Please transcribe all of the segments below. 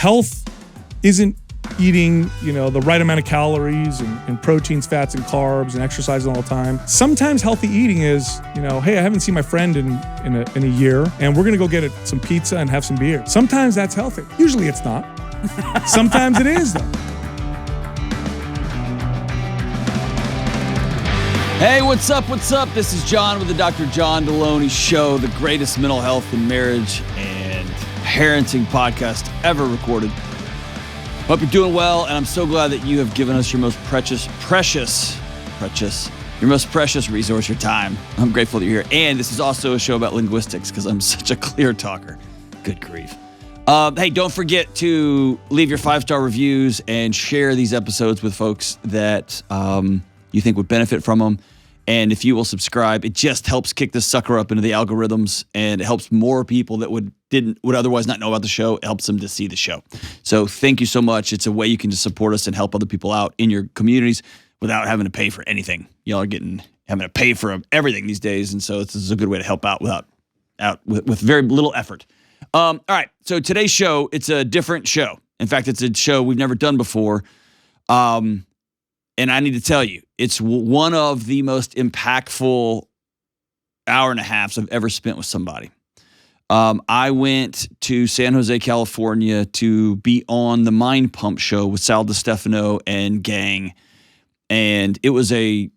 health isn't eating, the right amount of calories and proteins, fats, and carbs and exercising all the time. Sometimes healthy eating is, hey, I haven't seen my friend in a year and we're going to go get some pizza and have some beer. Sometimes that's healthy. Usually it's not. Sometimes it is, though. Hey, what's up? This is John with the Dr. John Delony Show, the greatest mental health and marriage and parenting podcast ever recorded. Hope you're doing well, and I'm so glad that you have given us your most precious resource, your time. I'm grateful that you're here. And this is also a show about linguistics because I'm such a clear talker. Good grief. Hey, don't forget to leave your 5-star reviews and share these episodes with folks that you think would benefit from them. And if you will subscribe, it just helps kick this sucker up into the algorithms, and it helps more people that would otherwise not know about the show. It helps them to see the show. So thank you so much. It's a way you can just support us and help other people out in your communities without having to pay for anything. Y'all are having to pay for everything these days, and so this is a good way to help out with very little effort. All right, so today's show, it's a different show. In fact, it's a show we've never done before. And I need to tell you, it's one of the most impactful hour and a halves I've ever spent with somebody. I went to San Jose, California to be on the Mind Pump show with Sal Di Stefano and gang. And we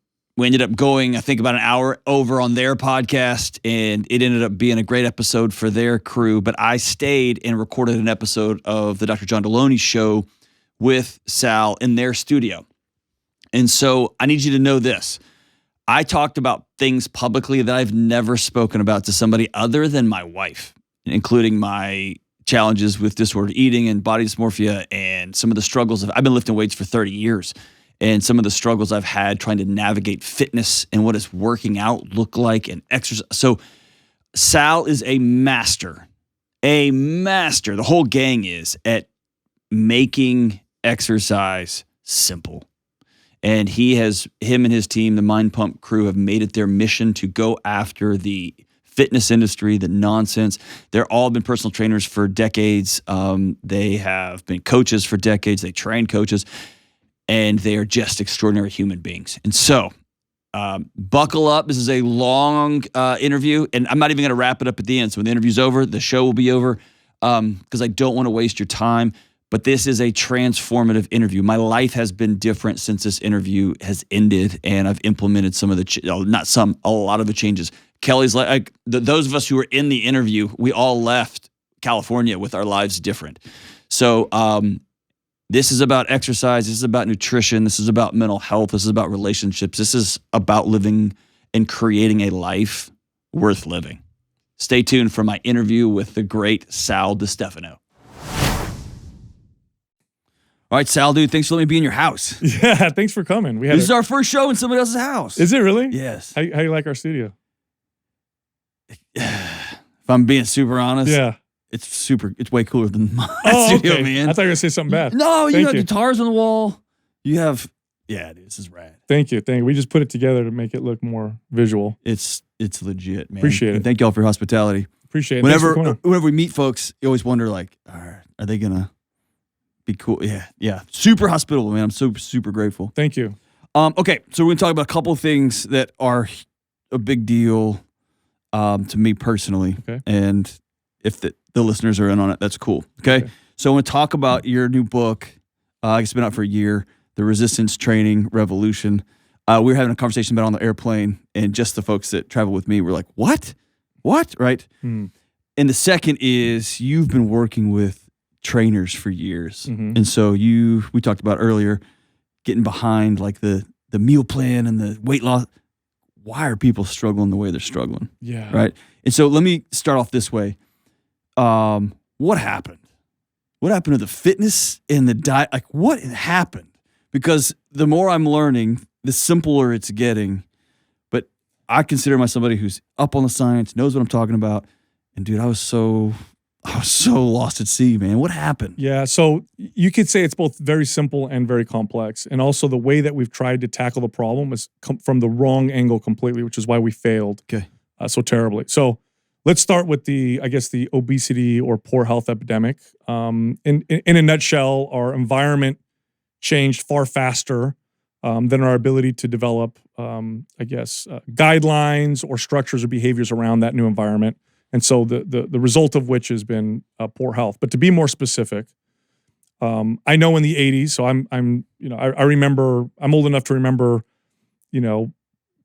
ended up going, I think, about an hour over on their podcast, and it ended up being a great episode for their crew. But I stayed and recorded an episode of the Dr. John Delony Show with Sal in their studio. And so I need you to know this. I talked about things publicly that I've never spoken about to somebody other than my wife, including my challenges with disordered eating and body dysmorphia and some of the struggles. I've been lifting weights for 30 years, and some of the struggles I've had trying to navigate fitness and what does working out look like and exercise. So Sal is a master. The whole gang is at making exercise simple. And him and his team, the Mind Pump crew, have made it their mission to go after the fitness industry, the nonsense. They're all been personal trainers for decades. They have been coaches for decades. They train coaches, and they are just extraordinary human beings. And so, buckle up. This is a long interview, and I'm not even going to wrap it up at the end. So when the interview's over, the show will be over because I don't want to waste your time. But this is a transformative interview. My life has been different since this interview has ended, and I've implemented a lot of the changes. Kelly's like those of us who were in the interview, we all left California with our lives different. So this is about exercise. This is about nutrition. This is about mental health. This is about relationships. This is about living and creating a life worth living. Stay tuned for my interview with the great Sal Di Stefano. All right, Sal, dude, thanks for letting me be in your house. Yeah, thanks for coming. This is our first show in somebody else's house. Is it really? Yes. How you like our studio? If I'm being super honest, yeah, it's way cooler than my studio, okay. man. I thought you were going to say something bad. No, you have guitars on the wall. You have, dude, this is rad. Thank you. We just put it together to make it look more visual. It's legit, man. Appreciate it. And thank y'all for your hospitality. Appreciate it. Whenever we meet folks, you always wonder, like, are they going to be cool? Yeah. Super hospitable, man. I'm super grateful. Thank you. Okay, so we're going to talk about a couple of things that are a big deal to me personally. Okay. And if the listeners are in on it, that's cool. Okay. So I want to talk about your new book. It's been out for a year, The Resistance Training Revolution. We were having a conversation about it on the airplane, and just the folks that travel with me were like, what? Right? And the second is you've been working with trainers for years. Mm-hmm. And so we talked about earlier, getting behind like the meal plan and the weight loss. Why are people struggling the way they're struggling? Yeah. Right. And so let me start off this way. What happened? What happened to the fitness and the diet? Like, what happened? Because the more I'm learning, the simpler it's getting. But I consider myself somebody who's up on the science, knows what I'm talking about. And dude, I was so lost at sea, man. What happened? Yeah, so you could say it's both very simple and very complex. And also the way that we've tried to tackle the problem is from the wrong angle completely, which is why we failed so terribly. So let's start with the obesity or poor health epidemic. In a nutshell, our environment changed far faster than our ability to develop, guidelines or structures or behaviors around that new environment. And so the result of which has been poor health. But to be more specific, I know in the 80s, so I remember, I'm old enough to remember,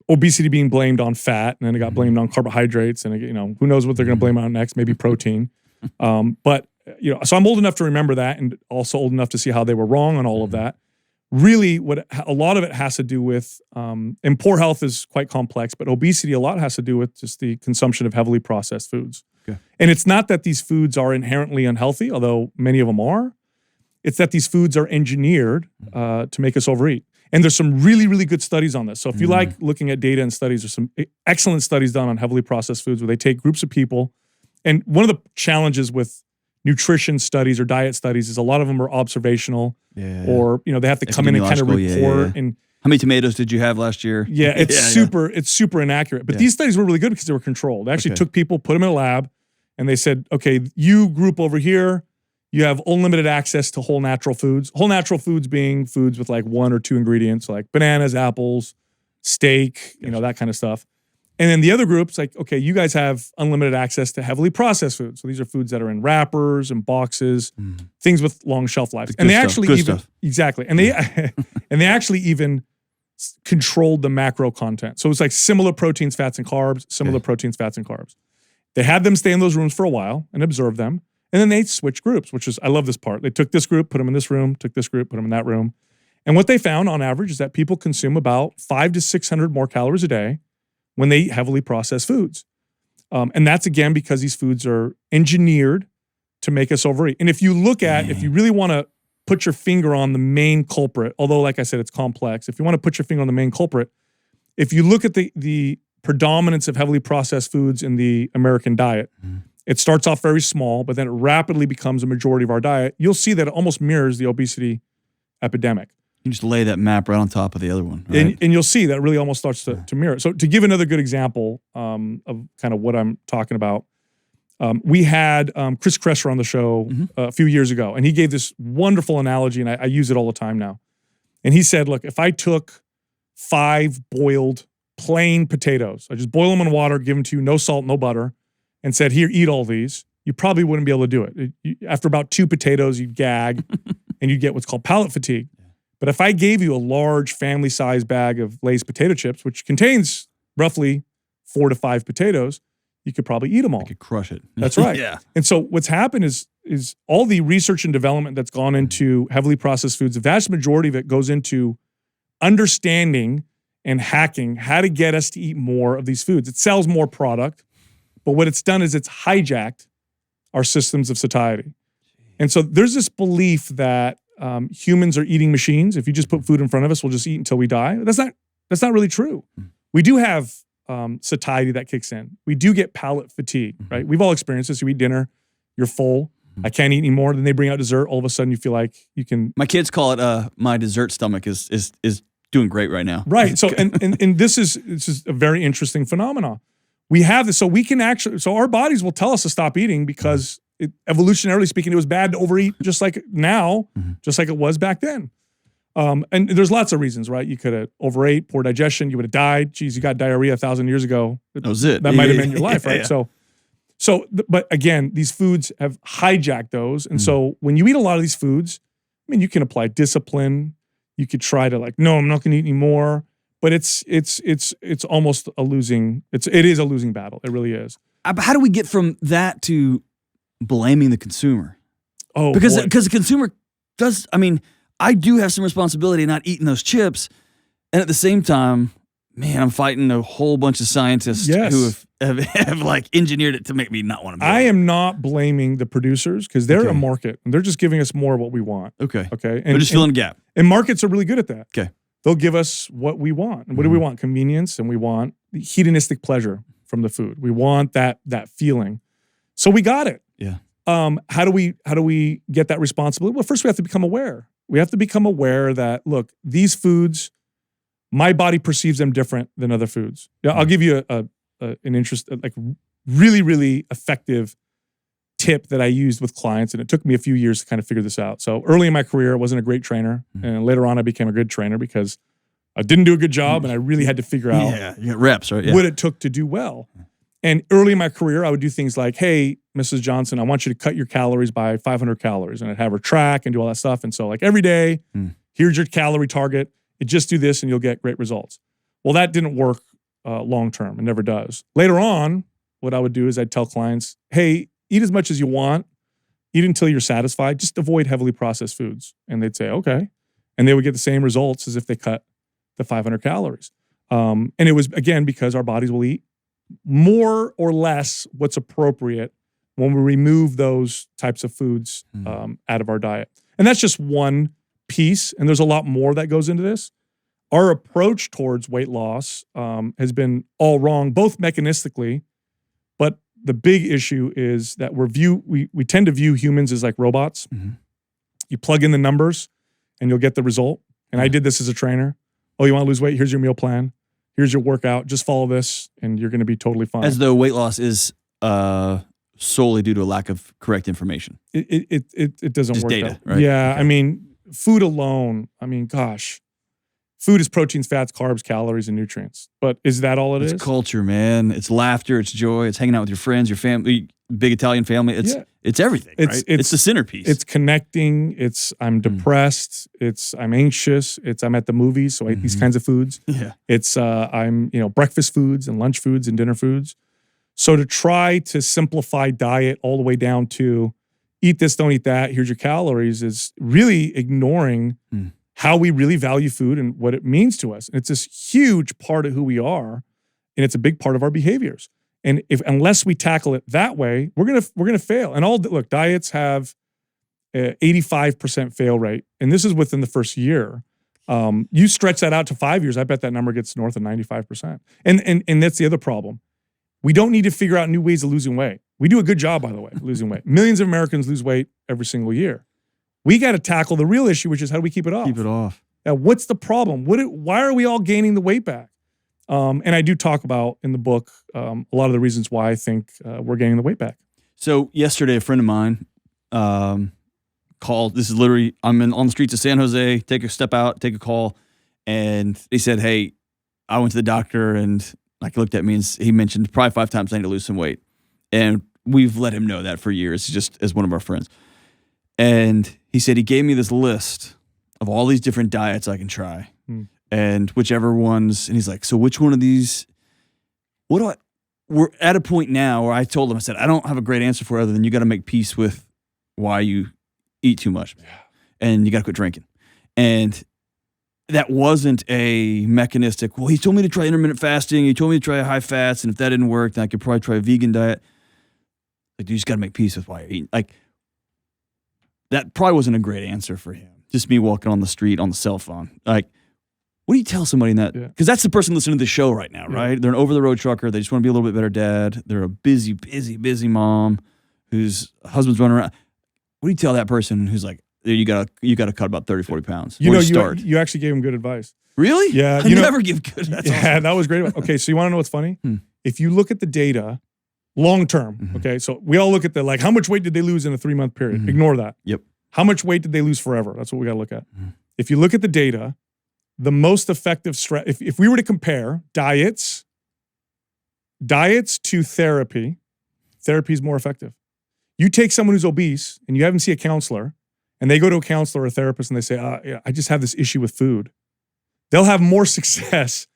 obesity being blamed on fat, and then it got blamed on carbohydrates, and who knows what they're going to blame it on next, maybe protein. But so I'm old enough to remember that, and also old enough to see how they were wrong on all of that. Really, what a lot of it has to do with, and poor health is quite complex, but obesity a lot has to do with just the consumption of heavily processed foods. Okay. And it's not that these foods are inherently unhealthy, although many of them are. It's that these foods are engineered to make us overeat. And there's some really, really good studies on this. So if you like looking at data and studies, there's some excellent studies done on heavily processed foods where they take groups of people. And one of the challenges with nutrition studies or diet studies is a lot of them are observational, or they have to come in and kind of report. And how many tomatoes did you have last year? Yeah, it's super inaccurate. But these studies were really good because they were controlled. They actually took people, put them in a lab, and they said, okay, you group over here, you have unlimited access to whole natural foods. Whole natural foods being foods with like 1 or 2 ingredients, like bananas, apples, steak, that kind of stuff. And then the other group's like, okay, you guys have unlimited access to heavily processed foods. So these are foods that are in wrappers and boxes, things with long shelf lives. And they actually even exactly, and they and they actually even controlled the macro content. So it's like similar proteins, fats, and carbs, similar proteins, fats, and carbs. They had them stay in those rooms for a while and observe them. And then they switched groups, which is, I love this part. They took this group, put them in this room, took this group, put them in that room. And what they found on average is that people consume about 500 to 600 more calories a day when they eat heavily processed foods. And that's, again, because these foods are engineered to make us overeat. And if you look at, if you really want to put your finger on the main culprit, although, like I said, it's complex, if you want to put your finger on the main culprit, if you look at the predominance of heavily processed foods in the American diet, it starts off very small, but then it rapidly becomes a majority of our diet. You'll see that it almost mirrors the obesity epidemic. You just lay that map right on top of the other one. Right? And you'll see that it really almost starts to mirror. So to give another good example of kind of what I'm talking about, we had Chris Kresser on the show a few years ago, and he gave this wonderful analogy, and I use it all the time now. And he said, look, if I took 5 boiled plain potatoes, I just boil them in water, give them to you, no salt, no butter, and said, here, eat all these, you probably wouldn't be able to do it. After about 2 potatoes, you'd gag, and you'd get what's called palate fatigue. But if I gave you a large family-sized bag of Lay's potato chips, which contains roughly 4 to 5 potatoes, you could probably eat them all. I could crush it. That's right. Yeah. And so what's happened is all the research and development that's gone into heavily processed foods, the vast majority of it goes into understanding and hacking how to get us to eat more of these foods. It sells more product, but what it's done is it's hijacked our systems of satiety. And so there's this belief that humans are eating machines. If you just put food in front of us, we'll just eat until we die. That's not really true. We do have satiety that kicks in. We do get palate fatigue, right? We've all experienced this. You eat dinner, you're full. I can't eat anymore. Then they bring out dessert. All of a sudden, you feel like you can. My kids call it my dessert stomach is doing great right now. Right. So and this is a very interesting phenomenon. We have this, so we can actually. So our bodies will tell us to stop eating because evolutionarily speaking, it was bad to overeat, just like now, just like it was back then. And there's lots of reasons, right? You could have overate, poor digestion, you would have died. Geez, you got diarrhea 1,000 years ago. That was it. That might have been your life, right? Yeah. But again, these foods have hijacked those. And so when you eat a lot of these foods, I mean, you can apply discipline. You could try to no, I'm not going to eat anymore. But it's almost a losing, it is a losing battle. It really is. How do we get from that to blaming the consumer? Oh, because the consumer does, I mean, I do have some responsibility in not eating those chips. And at the same time, man, I'm fighting a whole bunch of scientists who have like engineered it to make me not want to be. I am not blaming the producers because they're a market and they're just giving us more of what we want. Okay. And they're just filling a gap. And markets are really good at that. Okay. They'll give us what we want. And what do we want? Convenience, and we want the hedonistic pleasure from the food. We want that feeling. So we got it. Yeah. How do we get that responsibility? Well, first we have to become aware. We have to become aware that, look, these foods, my body perceives them different than other foods. Yeah, I'll give you an interest, like really, really effective tip that I used with clients, and it took me a few years to kind of figure this out. So early in my career, I wasn't a great trainer, and later on I became a good trainer because I didn't do a good job, and I really had to figure out you got reps, right? what it took to do well. And early in my career, I would do things like, hey, Mrs. Johnson, I want you to cut your calories by 500 calories, and I'd have her track and do all that stuff. And so like every day, here's your calorie target. You just do this and you'll get great results. Well, that didn't work long-term. It never does. Later on, what I would do is I'd tell clients, hey, eat as much as you want, eat until you're satisfied, just avoid heavily processed foods. And they'd say, okay. And they would get the same results as if they cut the 500 calories. And it was, again, because our bodies will eat more or less what's appropriate when we remove those types of foods out of our diet. And that's just one piece. And there's a lot more that goes into this. Our approach towards weight loss has been all wrong, both mechanistically, but the big issue is that we tend to view humans as like robots. You plug in the numbers and you'll get the result. And I did this as a trainer. Oh, you want to lose weight? Here's your meal plan. Here's your workout. Just follow this and you're going to be totally fine. As though weight loss is solely due to a lack of correct information. It doesn't just work data, that. right? Yeah, okay. I mean, food alone, gosh. Food is proteins, fats, carbs, calories, and nutrients. But is that all it is? It's culture, man. It's laughter. It's joy. It's hanging out with your friends, your family, big Italian family. It's everything, right? It's the centerpiece. It's connecting. It's I'm depressed. It's I'm anxious. It's I'm at the movies, so I eat these kinds of foods. Yeah. It's I'm breakfast foods and lunch foods and dinner foods. So to try to simplify diet all the way down to eat this, don't eat that, here's your calories is really ignoring how we really value food and what it means to us. And it's this huge part of who we are, and it's a big part of our behaviors. And unless we tackle it that way, we're gonna fail. And look, diets have 85% fail rate, and this is within the first year. You stretch that out to 5 years, I bet that number gets north of 95%. And that's the other problem. We don't need to figure out new ways of losing weight. We do a good job, by the way, losing weight. Millions of Americans lose weight every single year. We got to tackle the real issue, which is how do we keep it off? Keep it off. Now, what's the problem? Why are we all gaining the weight back? And I do talk about in the book a lot of the reasons why I think we're gaining the weight back. So yesterday, a friend of mine called. This is literally, I'm on the streets of San Jose, take a step out, take a call. And he said, hey, I went to the doctor and like looked at me and he mentioned probably 5 times I need to lose some weight. And we've let him know that for years, just as one of our friends. And he said he gave me this list of all these different diets I can try. And whichever ones, and he's like, so which one of these, we're at a point now where I told him, I said, I don't have a great answer for it other than you got to make peace with why you eat too much. And you got to quit drinking. And that wasn't a mechanistic, well, he told me to try intermittent fasting. He told me to try high fats. And if that didn't work, then I could probably try a vegan diet. Like, you just got to make peace with why you're eating. Like, that probably wasn't a great answer for him. Just me walking on the street on the cell phone. Like, what do you tell somebody in that? Because that's the person listening to the show right now, right? They're an over-the-road trucker. They just want to be a little bit better dad. They're a busy, busy, busy mom whose husband's running around. What do you tell that person who's like, you gotta cut about 30, 40 pounds? You actually gave him good advice. Really? Yeah. I never give good advice. Yeah, that was great. Okay, so you want to know what's funny? If you look at the data long term, okay, so we all look at how much weight did they lose in a 3-month period? Ignore that. Yep. How much weight did they lose forever? That's what we got to look at. If you look at the data, the most effective if we were to compare diets to therapy is more effective. You take someone who's obese and you have them see a counselor, and they go to a counselor or a therapist and they say, I just have this issue with food. They'll have more success.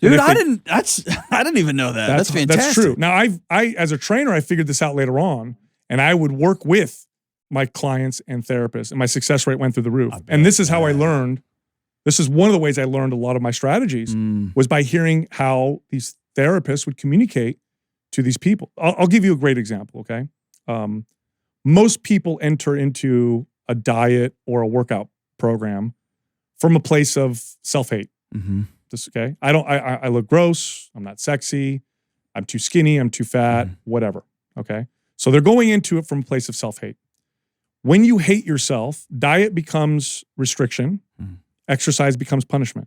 Dude, I didn't even know that. That's fantastic. That's true. Now, I as a trainer, I figured this out later on, and I would work with my clients and therapists, and my success rate went through the roof. And this is how I learned. This is one of the ways I learned a lot of my strategies was by hearing how these therapists would communicate to these people. I'll give you a great example, okay? Most people enter into a diet or a workout program from a place of self-hate. Okay? I look gross. I'm not sexy. I'm too skinny. I'm too fat, whatever. Okay? So they're going into it from a place of self-hate. When you hate yourself, diet becomes restriction. Exercise becomes punishment.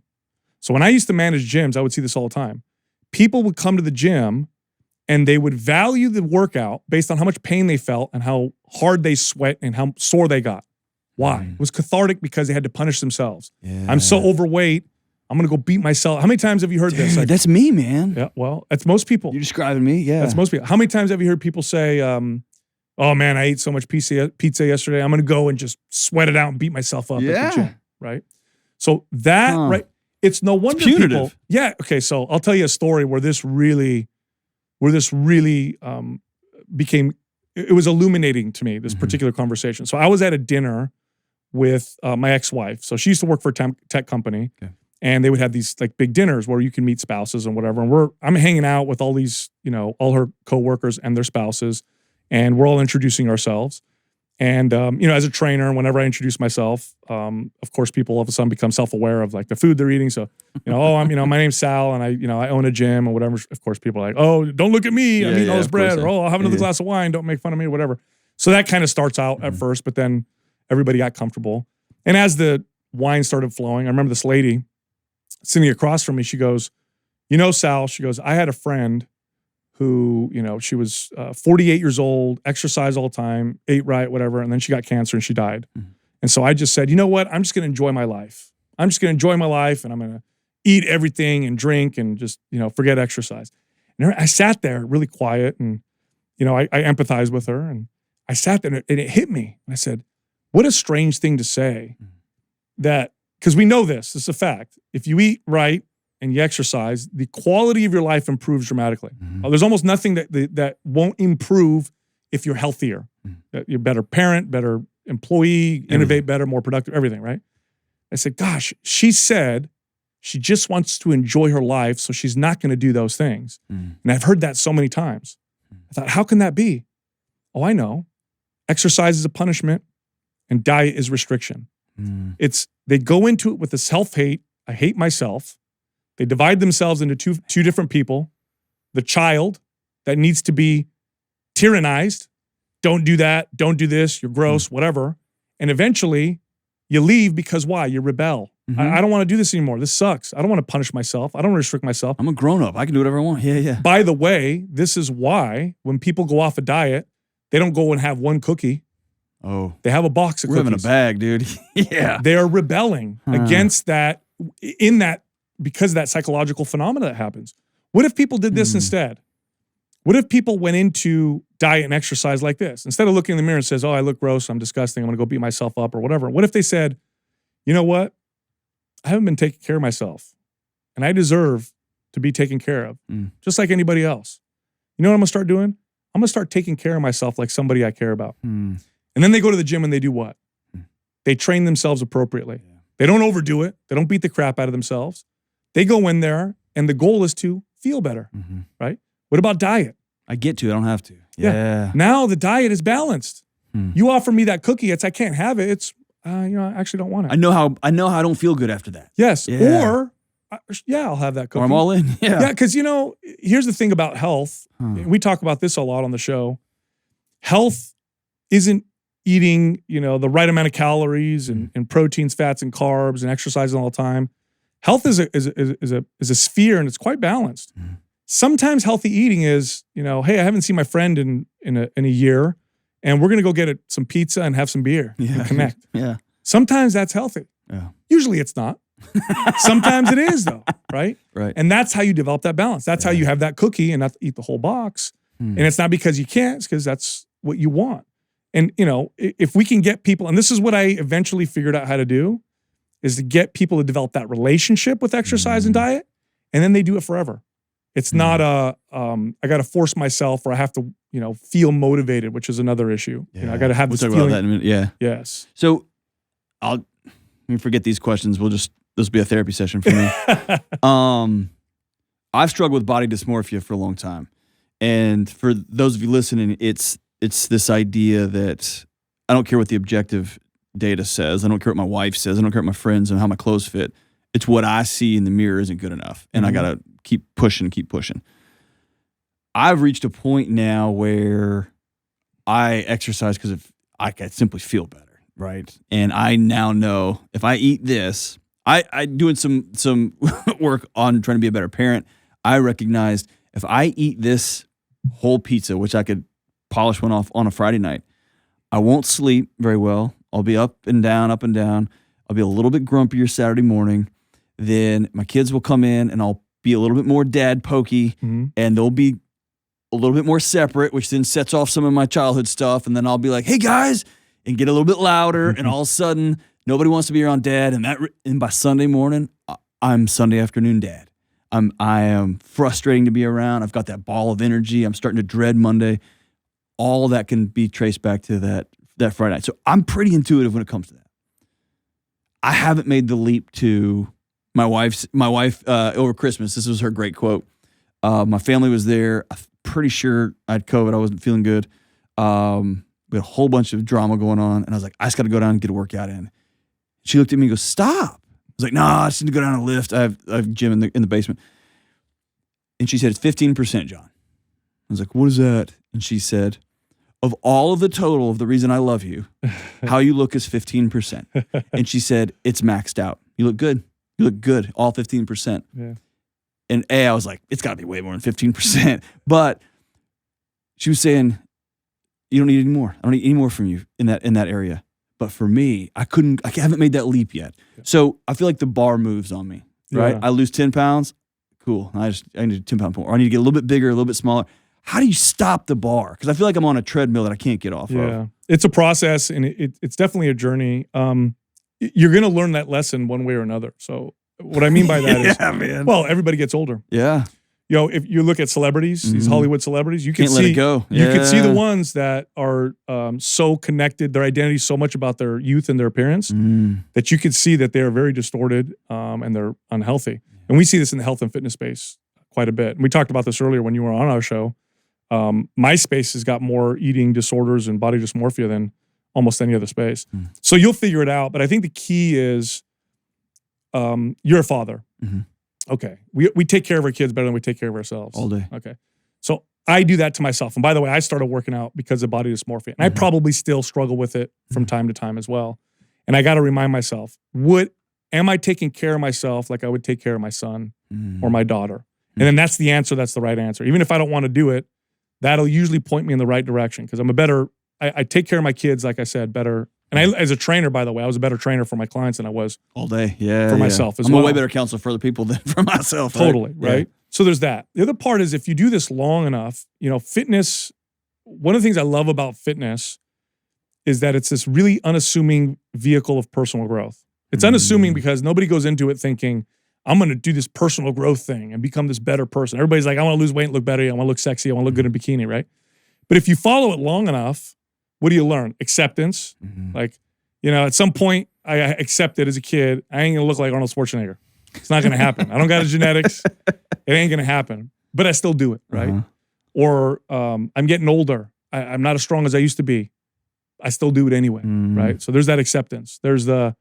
So when I used to manage gyms, I would see this all the time. People would come to the gym and they would value the workout based on how much pain they felt and how hard they sweat and how sore they got. Why? It was cathartic because they had to punish themselves. Yeah. I'm so overweight, I'm going to go beat myself. How many times have you heard this? Like, that's me, man. yeah, well, that's most people. You're describing me, yeah. That's most people. How many times have you heard people say, oh man, I ate so much pizza yesterday, I'm going to go and just sweat it out and beat myself up at the gym, right? So that, right, it's no wonder people. Yeah, okay, so I'll tell you a story where this really became, it was illuminating to me, this particular conversation. So I was at a dinner with my ex-wife. So she used to work for a tech company. Okay. And they would have these like big dinners where you can meet spouses and whatever. And I'm hanging out with all these, all her coworkers and their spouses, and we're all introducing ourselves. And as a trainer, whenever I introduce myself, of course, people all of a sudden become self-aware of like the food they're eating. So, my name's Sal, and I own a gym or whatever. Of course, people are like, oh, don't look at me, I'm eating all this bread, or oh, I'll have another glass of wine. Don't make fun of me, or whatever. So that kind of starts out at first, but then everybody got comfortable. And as the wine started flowing, I remember this lady sitting across from me, she goes, Sal, she goes, I had a friend who, she was 48 years old, exercised all the time, ate right, whatever, and then she got cancer and she died. And so I just said, you know what? I'm just going to enjoy my life. I'm just going to enjoy my life, and I'm going to eat everything and drink and just, forget exercise. And I sat there really quiet, and, I empathized with her, and I sat there and it hit me. And I said, what a strange thing to say, that, because we know this is a fact. If you eat right and you exercise, the quality of your life improves dramatically. There's almost nothing that won't improve if you're healthier. That you're a better parent, better employee, innovate better, more productive, everything, right? I said, gosh, she said she just wants to enjoy her life, so she's not going to do those things. And I've heard that so many times. I thought, how can that be? Oh, I know. Exercise is a punishment and diet is restriction. They go into it with this self-hate. I hate myself. They divide themselves into two different people. The child that needs to be tyrannized. Don't do that. Don't do this. You're gross, whatever. And eventually you leave because why? You rebel. I don't want to do this anymore. This sucks. I don't want to punish myself. I don't want to restrict myself. I'm a grown-up. I can do whatever I want. Yeah. By the way, this is why when people go off a diet, they don't go and have one cookie. Oh. They have a box of cookies. We're having a bag, dude. Yeah. They're rebelling against that, because of that psychological phenomena that happens. What if people did this instead? What if people went into diet and exercise like this? Instead of looking in the mirror and says, oh, I look gross, I'm disgusting, I'm going to go beat myself up or whatever. What if they said, you know what? I haven't been taking care of myself, and I deserve to be taken care of, just like anybody else. You know what I'm going to start doing? I'm going to start taking care of myself like somebody I care about. And then they go to the gym and they do what? They train themselves appropriately. They don't overdo it. They don't beat the crap out of themselves. They go in there, and the goal is to feel better, right? What about diet? I get to. I don't have to. Yeah. Now the diet is balanced. You offer me that cookie, I can't have it. It's, I actually don't want it. I know how I don't feel good after that. Yes. Yeah. Or, I'll have that cookie. Or I'm all in. Yeah. Yeah, because, here's the thing about health. We talk about this a lot on the show. Health isn't eating, the right amount of calories and proteins, fats, and carbs and exercising all the time. Health is a sphere, and it's quite balanced. Sometimes healthy eating is, hey, I haven't seen my friend in a year, and we're going to go get some pizza and have some beer and connect. Yeah. Sometimes that's healthy. Yeah. Usually it's not. Sometimes it is, though, right? Right. And that's how you develop that balance. That's how you have that cookie and not eat the whole box. And it's not because you can't, it's because that's what you want. And, if we can get people, and this is what I eventually figured out how to do, is to get people to develop that relationship with exercise and diet, and then they do it forever. It's not I got to force myself, or I have to, feel motivated, which is another issue. Yeah. I got to have this talk feeling. about that in a minute. Yeah. Yes. So let me forget these questions. This will be a therapy session for me. I've struggled with body dysmorphia for a long time. And for those of you listening, it's this idea that I don't care what the objective data says. I don't care what my wife says. I don't care what my friends and how my clothes fit. It's what I see in the mirror isn't good enough. And I got to keep pushing. I've reached a point now where I exercise because I simply feel better, right? And I now know if I eat this, I doing some work on trying to be a better parent. I recognized if I eat this whole pizza, which I could polish one off on a Friday night. I won't sleep very well. I'll be up and down, up and down. I'll be a little bit grumpier Saturday morning. Then my kids will come in and I'll be a little bit more dad pokey, and they'll be a little bit more separate, which then sets off some of my childhood stuff. And then I'll be like, hey guys, and get a little bit louder. And all of a sudden, nobody wants to be around dad. And by Sunday morning, I'm Sunday afternoon dad. I am frustrating to be around. I've got that ball of energy. I'm starting to dread Monday. All that can be traced back to that Friday night. So I'm pretty intuitive when it comes to that. I haven't made the leap to my wife over Christmas. This was her great quote. My family was there. I'm pretty sure I had COVID. I wasn't feeling good. We had a whole bunch of drama going on. And I was like, I just got to go down and get a workout in. She looked at me and goes, stop. I was like, no, I just need to go down and lift. I have a gym in the basement. And she said, it's 15%, John. I was like, what is that? And she said, of all of the total of the reason I love you, how you look is 15%. And she said, it's maxed out. You look good. You look good. All 15%. Yeah. And I was like, it's got to be way more than 15%. But she was saying, you don't need any more. I don't need any more from you in that area. But for me, I haven't made that leap yet. So I feel like the bar moves on me, right? Yeah. I lose 10 pounds. Cool. I need a 10 pound more. Or I need to get a little bit bigger, a little bit smaller. How do you stop the bar? Because I feel like I'm on a treadmill that I can't get off of. Yeah, it's a process, and it's definitely a journey. You're going to learn that lesson one way or another. So what I mean by that is, man. Well, everybody gets older. Yeah. If you look at celebrities, these Hollywood celebrities, you can Can't see, let it go. You can see the ones that are so connected, their identity is so much about their youth and their appearance, that you can see that they are very distorted and they're unhealthy. And we see this in the health and fitness space quite a bit. And we talked about this earlier when you were on our show. My space has got more eating disorders and body dysmorphia than almost any other space. So you'll figure it out. But I think the key is you're a father. Okay. We take care of our kids better than we take care of ourselves. All day. Okay. So I do that to myself. And by the way, I started working out because of body dysmorphia. And I probably still struggle with it from time to time as well. And I got to remind myself, am I taking care of myself like I would take care of my son or my daughter? And then that's the answer. That's the right answer. Even if I don't want to do it, that'll usually point me in the right direction because I take care of my kids, like I said, better. And as a trainer, by the way, I was a better trainer for my clients than I was all day. Yeah. For myself as I'm well. a way better counselor for other people than for myself. Totally. Right. Yeah. So there's that. The other part is if you do this long enough, fitness, one of the things I love about fitness is that it's this really unassuming vehicle of personal growth. It's unassuming because nobody goes into it thinking, I'm going to do this personal growth thing and become this better person. Everybody's like, I want to lose weight and look better. I want to look sexy. I want to look good in a bikini, right? But if you follow it long enough, what do you learn? Acceptance. Like, at some point, I accepted as a kid, I ain't going to look like Arnold Schwarzenegger. It's not going to happen. I don't got the genetics. It ain't going to happen. But I still do it, right? Or I'm getting older. I'm not as strong as I used to be. I still do it anyway, right? So there's that acceptance. There's the,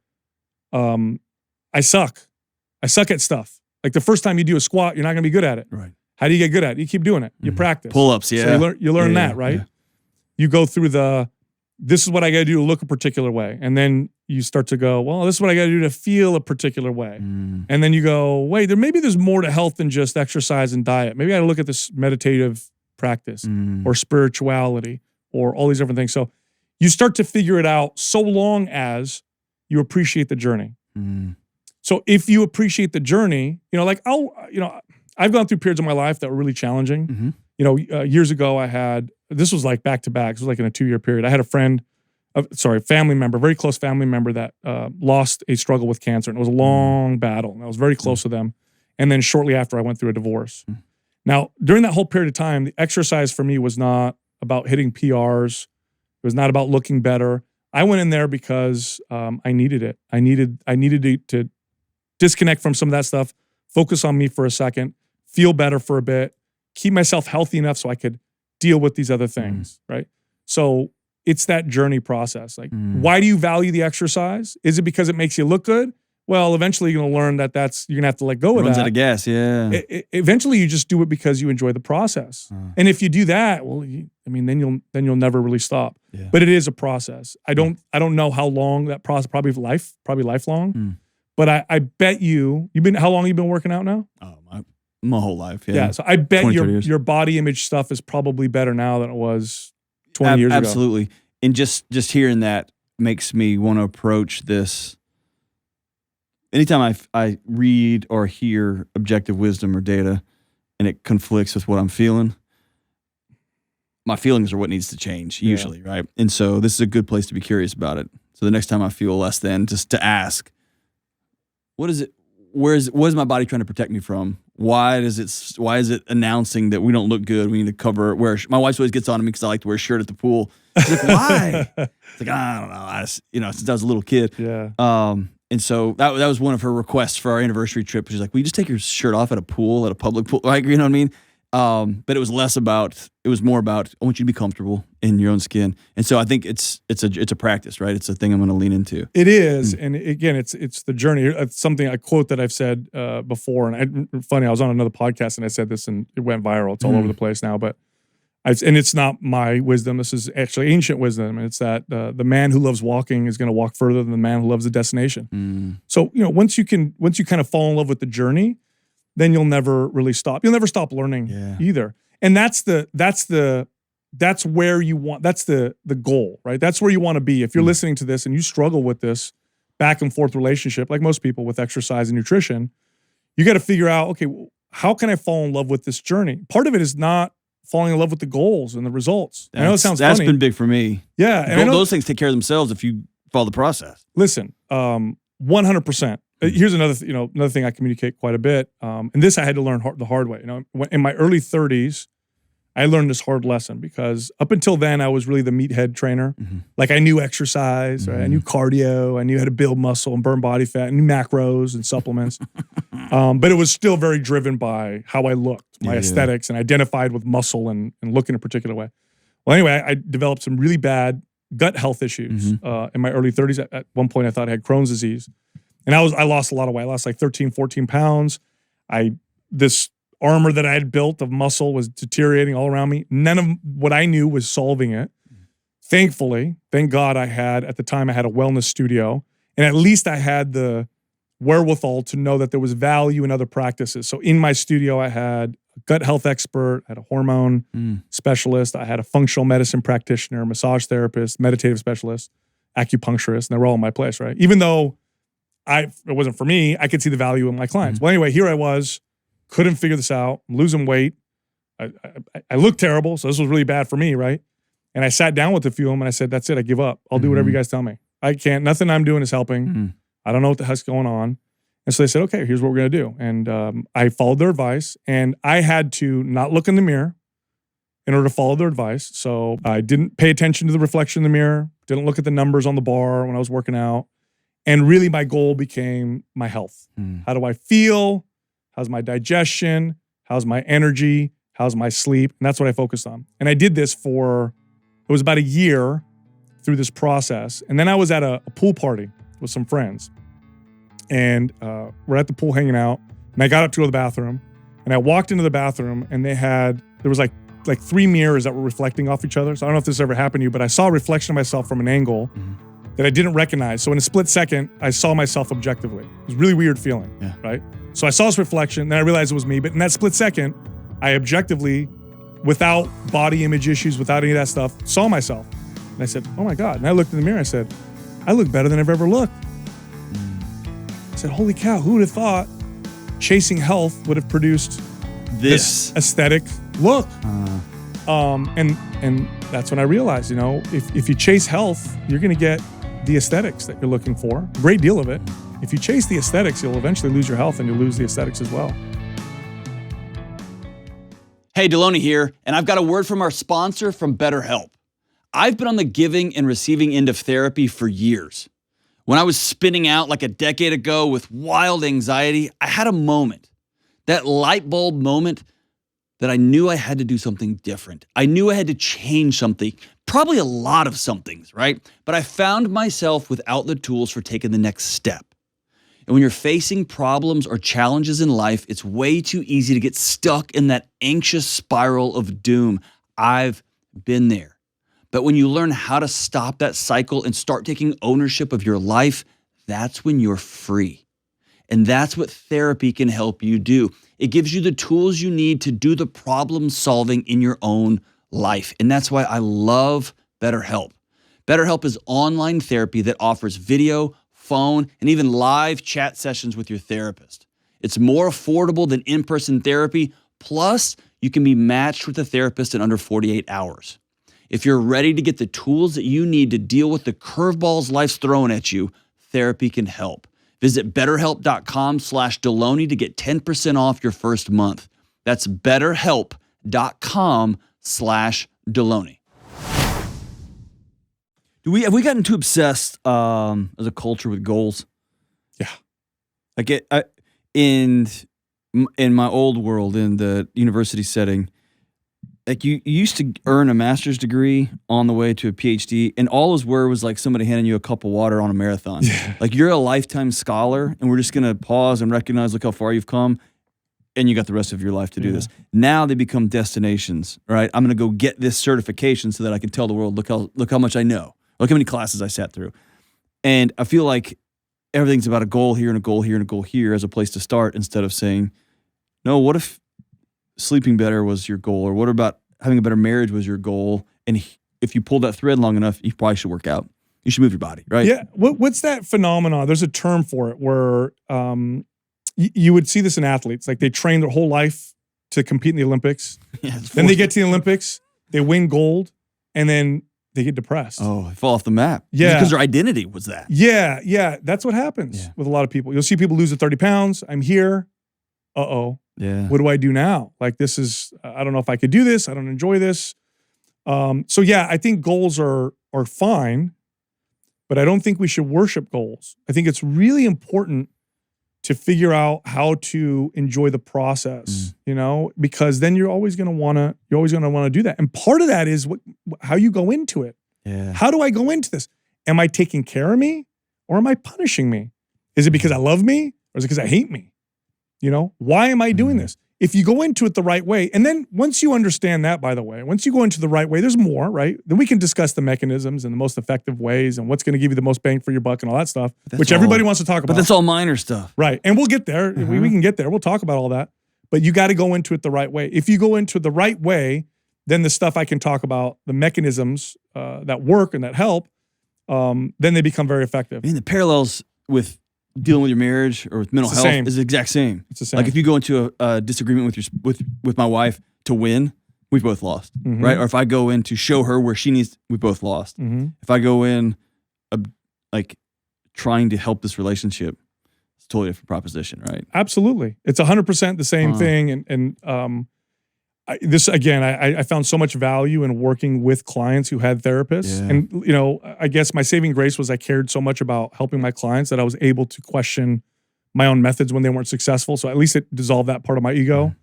I suck. I suck at stuff. Like the first time you do a squat, you're not going to be good at it. Right. How do you get good at it? You keep doing it. You practice. Pull-ups, yeah. So you learn that, right? Yeah. You go through this is what I got to do to look a particular way. And then you start to go, well, this is what I got to do to feel a particular way. And then you go, wait, there's more to health than just exercise and diet. Maybe I got to look at this meditative practice or spirituality or all these different things. So you start to figure it out so long as you appreciate the journey. So if you appreciate the journey, I've gone through periods of my life that were really challenging. Years ago this was like back to back. It was like in a 2-year period. I had a family member, very close family member that lost a struggle with cancer. And it was a long battle. And I was very close to them. And then shortly after I went through a divorce. Now, during that whole period of time, the exercise for me was not about hitting PRs. It was not about looking better. I went in there because I needed it. I needed to disconnect from some of that stuff, focus on me for a second, feel better for a bit, keep myself healthy enough so I could deal with these other things, right? So it's that journey process. Like, why do you value the exercise? Is it because it makes you look good? Well, eventually you're going to learn that you're going to have to let go of that. Runs out of gas, yeah. Eventually you just do it because you enjoy the process. And if you do that, well, then you'll never really stop. Yeah. But it is a process. I don't know how long that process, probably lifelong. But I bet how long have you been working out now? My whole life, yeah. Yeah, so I bet 20, 30 years. your body image stuff is probably better now than it was 20 years ago. Absolutely. And just hearing that makes me want to approach this. Anytime I read or hear objective wisdom or data and it conflicts with what I'm feeling, my feelings are what needs to change usually, right? And so this is a good place to be curious about it. So the next time I feel less than, just to ask, what is it? What is my body trying to protect me from? Why is it announcing that we don't look good? We need to cover. My wife always gets on to me because I like to wear a shirt at the pool. She's like, why? It's like, I don't know. Since I was a little kid. Yeah. And so that was one of her requests for our anniversary trip. She's like, will you just take your shirt off at a pool, at a public pool? Like, you know what I mean? But it was more about, I want you to be comfortable in your own skin. And so I think it's a practice, right? It's a thing I'm going to lean into. It is. And again, it's the journey. It's a quote that I've said before. And funny, I was on another podcast and I said this and it went viral. It's all over the place now, but and it's not my wisdom. This is actually ancient wisdom. And it's that the man who loves walking is going to walk further than the man who loves the destination. So, once you kind of fall in love with the journey, then you'll never really stop. You'll never stop learning either. And that's where you want, that's the goal, right? That's where you want to be. If you're listening to this and you struggle with this back and forth relationship, like most people with exercise and nutrition, you got to figure out, okay, how can I fall in love with this journey? Part of it is not falling in love with the goals and the results. I know it sounds funny. That's been big for me. Yeah. And those things take care of themselves if you follow the process. Listen, 100%. Here's another thing I communicate quite a bit. And this I had to learn the hard way. In my early 30s, I learned this hard lesson because up until then, I was really the meathead trainer. Like I knew exercise, right? I knew cardio, I knew how to build muscle and burn body fat, I knew macros and supplements. But it was still very driven by how I looked, my aesthetics, and identified with muscle and look in a particular way. Well, anyway, I developed some really bad gut health issues in my early 30s. At one point, I thought I had Crohn's disease. And I lost a lot of weight. I lost like 13, 14 pounds. This armor that I had built of muscle was deteriorating all around me. None of what I knew was solving it. Thankfully, thank God at the time I had a wellness studio. And at least I had the wherewithal to know that there was value in other practices. So in my studio, I had a gut health expert, I had a hormone specialist, I had a functional medicine practitioner, massage therapist, meditative specialist, acupuncturist, and they were all in my place, right? Even though it wasn't for me, I could see the value in my clients. Well, anyway, here I was, couldn't figure this out, I'm losing weight. I looked terrible, so this was really bad for me, right? And I sat down with a few of them and I said, that's it, I give up. I'll do whatever you guys tell me. I can't, nothing I'm doing is helping. I don't know what the heck's going on. And so they said, okay, here's what we're going to do. And I followed their advice and I had to not look in the mirror in order to follow their advice. So I didn't pay attention to the reflection in the mirror, didn't look at the numbers on the bar when I was working out. And really my goal became my health. How do I feel? How's my digestion? How's my energy? How's my sleep? And that's what I focused on. And I did this it was about a year through this process. And then I was at a pool party with some friends. And we're at the pool hanging out. And I got up to go to the bathroom. And I walked into the bathroom and there was like 3 mirrors that were reflecting off each other. So I don't know if this ever happened to you, but I saw a reflection of myself from an angle that I didn't recognize. So in a split second, I saw myself objectively. It was a really weird feeling, right? So I saw this reflection, then I realized it was me. But in that split second, I objectively, without body image issues, without any of that stuff, saw myself. And I said, oh my God. And I looked in the mirror, I said, I look better than I've ever looked. I said, holy cow, who would have thought chasing health would have produced this aesthetic look? And that's when I realized, if you chase health, you're going to get the aesthetics that you're looking for, a great deal of it. If you chase the aesthetics, you'll eventually lose your health and you'll lose the aesthetics as well. Hey, Delony here, and I've got a word from our sponsor from BetterHelp. I've been on the giving and receiving end of therapy for years. When I was spinning out like a decade ago with wild anxiety, I had a moment, that light bulb moment that I knew I had to do something different. I knew I had to change something, probably a lot of somethings, right? But I found myself without the tools for taking the next step. And when you're facing problems or challenges in life, it's way too easy to get stuck in that anxious spiral of doom. I've been there. But when you learn how to stop that cycle and start taking ownership of your life, that's when you're free. And that's what therapy can help you do. It gives you the tools you need to do the problem solving in your own life. And that's why I love BetterHelp. BetterHelp is online therapy that offers video, phone, and even live chat sessions with your therapist. It's more affordable than in-person therapy. Plus, you can be matched with a therapist in under 48 hours. If you're ready to get the tools that you need to deal with the curveballs life's throwing at you, therapy can help. Visit betterhelp.com/Delony to get 10% off your first month. That's betterhelp.com/Delony. Have we gotten too obsessed as a culture with goals? Yeah. Like in my old world, in the university setting, like you used to earn a master's degree on the way to a PhD, and all those were was like somebody handing you a cup of water on a marathon. Yeah. Like you're a lifetime scholar, and we're just gonna pause and recognize, look how far you've come, and you got the rest of your life to do this. Now they become destinations, right? I'm gonna go get this certification so that I can tell the world, look how much I know, look how many classes I sat through, and I feel like everything's about a goal here and a goal here and a goal here as a place to start, instead of saying, no, what if sleeping better was your goal, or what about having a better marriage was your goal? And if you pull that thread long enough, you probably should work out. You should move your body, right? Yeah. What's that phenomenon? There's a term for it where you would see this in athletes. Like they train their whole life to compete in the Olympics. Yeah, then they get to the Olympics, they win gold, and then they get depressed. Oh, they fall off the map. Yeah. Because their identity was that. Yeah. That's what happens with a lot of people. You'll see people lose the 30 pounds. I'm here. Uh-oh. Yeah. What do I do now? Like this is, I don't know if I could do this. I don't enjoy this. So yeah, I think goals are fine, but I don't think we should worship goals. I think it's really important to figure out how to enjoy the process, because then you're always going to want to do that. And part of that is how you go into it. Yeah. How do I go into this? Am I taking care of me, or am I punishing me? Is it because I love me, or is it because I hate me? Why am I doing this? If you go into it the right way, and then once you understand that, by the way, once you go into the right way, there's more, right? Then we can discuss the mechanisms and the most effective ways and what's going to give you the most bang for your buck and all that stuff, which everybody wants to talk about. But that's all minor stuff. Right. And we'll get there. We can get there. We'll talk about all that. But you got to go into it the right way. If you go into it the right way, then the stuff I can talk about, the mechanisms that work and that help, then they become very effective. I mean, the parallels with dealing with your marriage or with mental health is the exact same. It's the same. Like if you go into a disagreement with my wife to win, we've both lost, right? Or if I go in to show her where she needs, we both lost. If I go in like trying to help this relationship, it's a totally different proposition, right? Absolutely. It's 100% the same thing. And I found so much value in working with clients who had therapists. Yeah. And, I guess my saving grace was I cared so much about helping my clients that I was able to question my own methods when they weren't successful. So at least it dissolved that part of my ego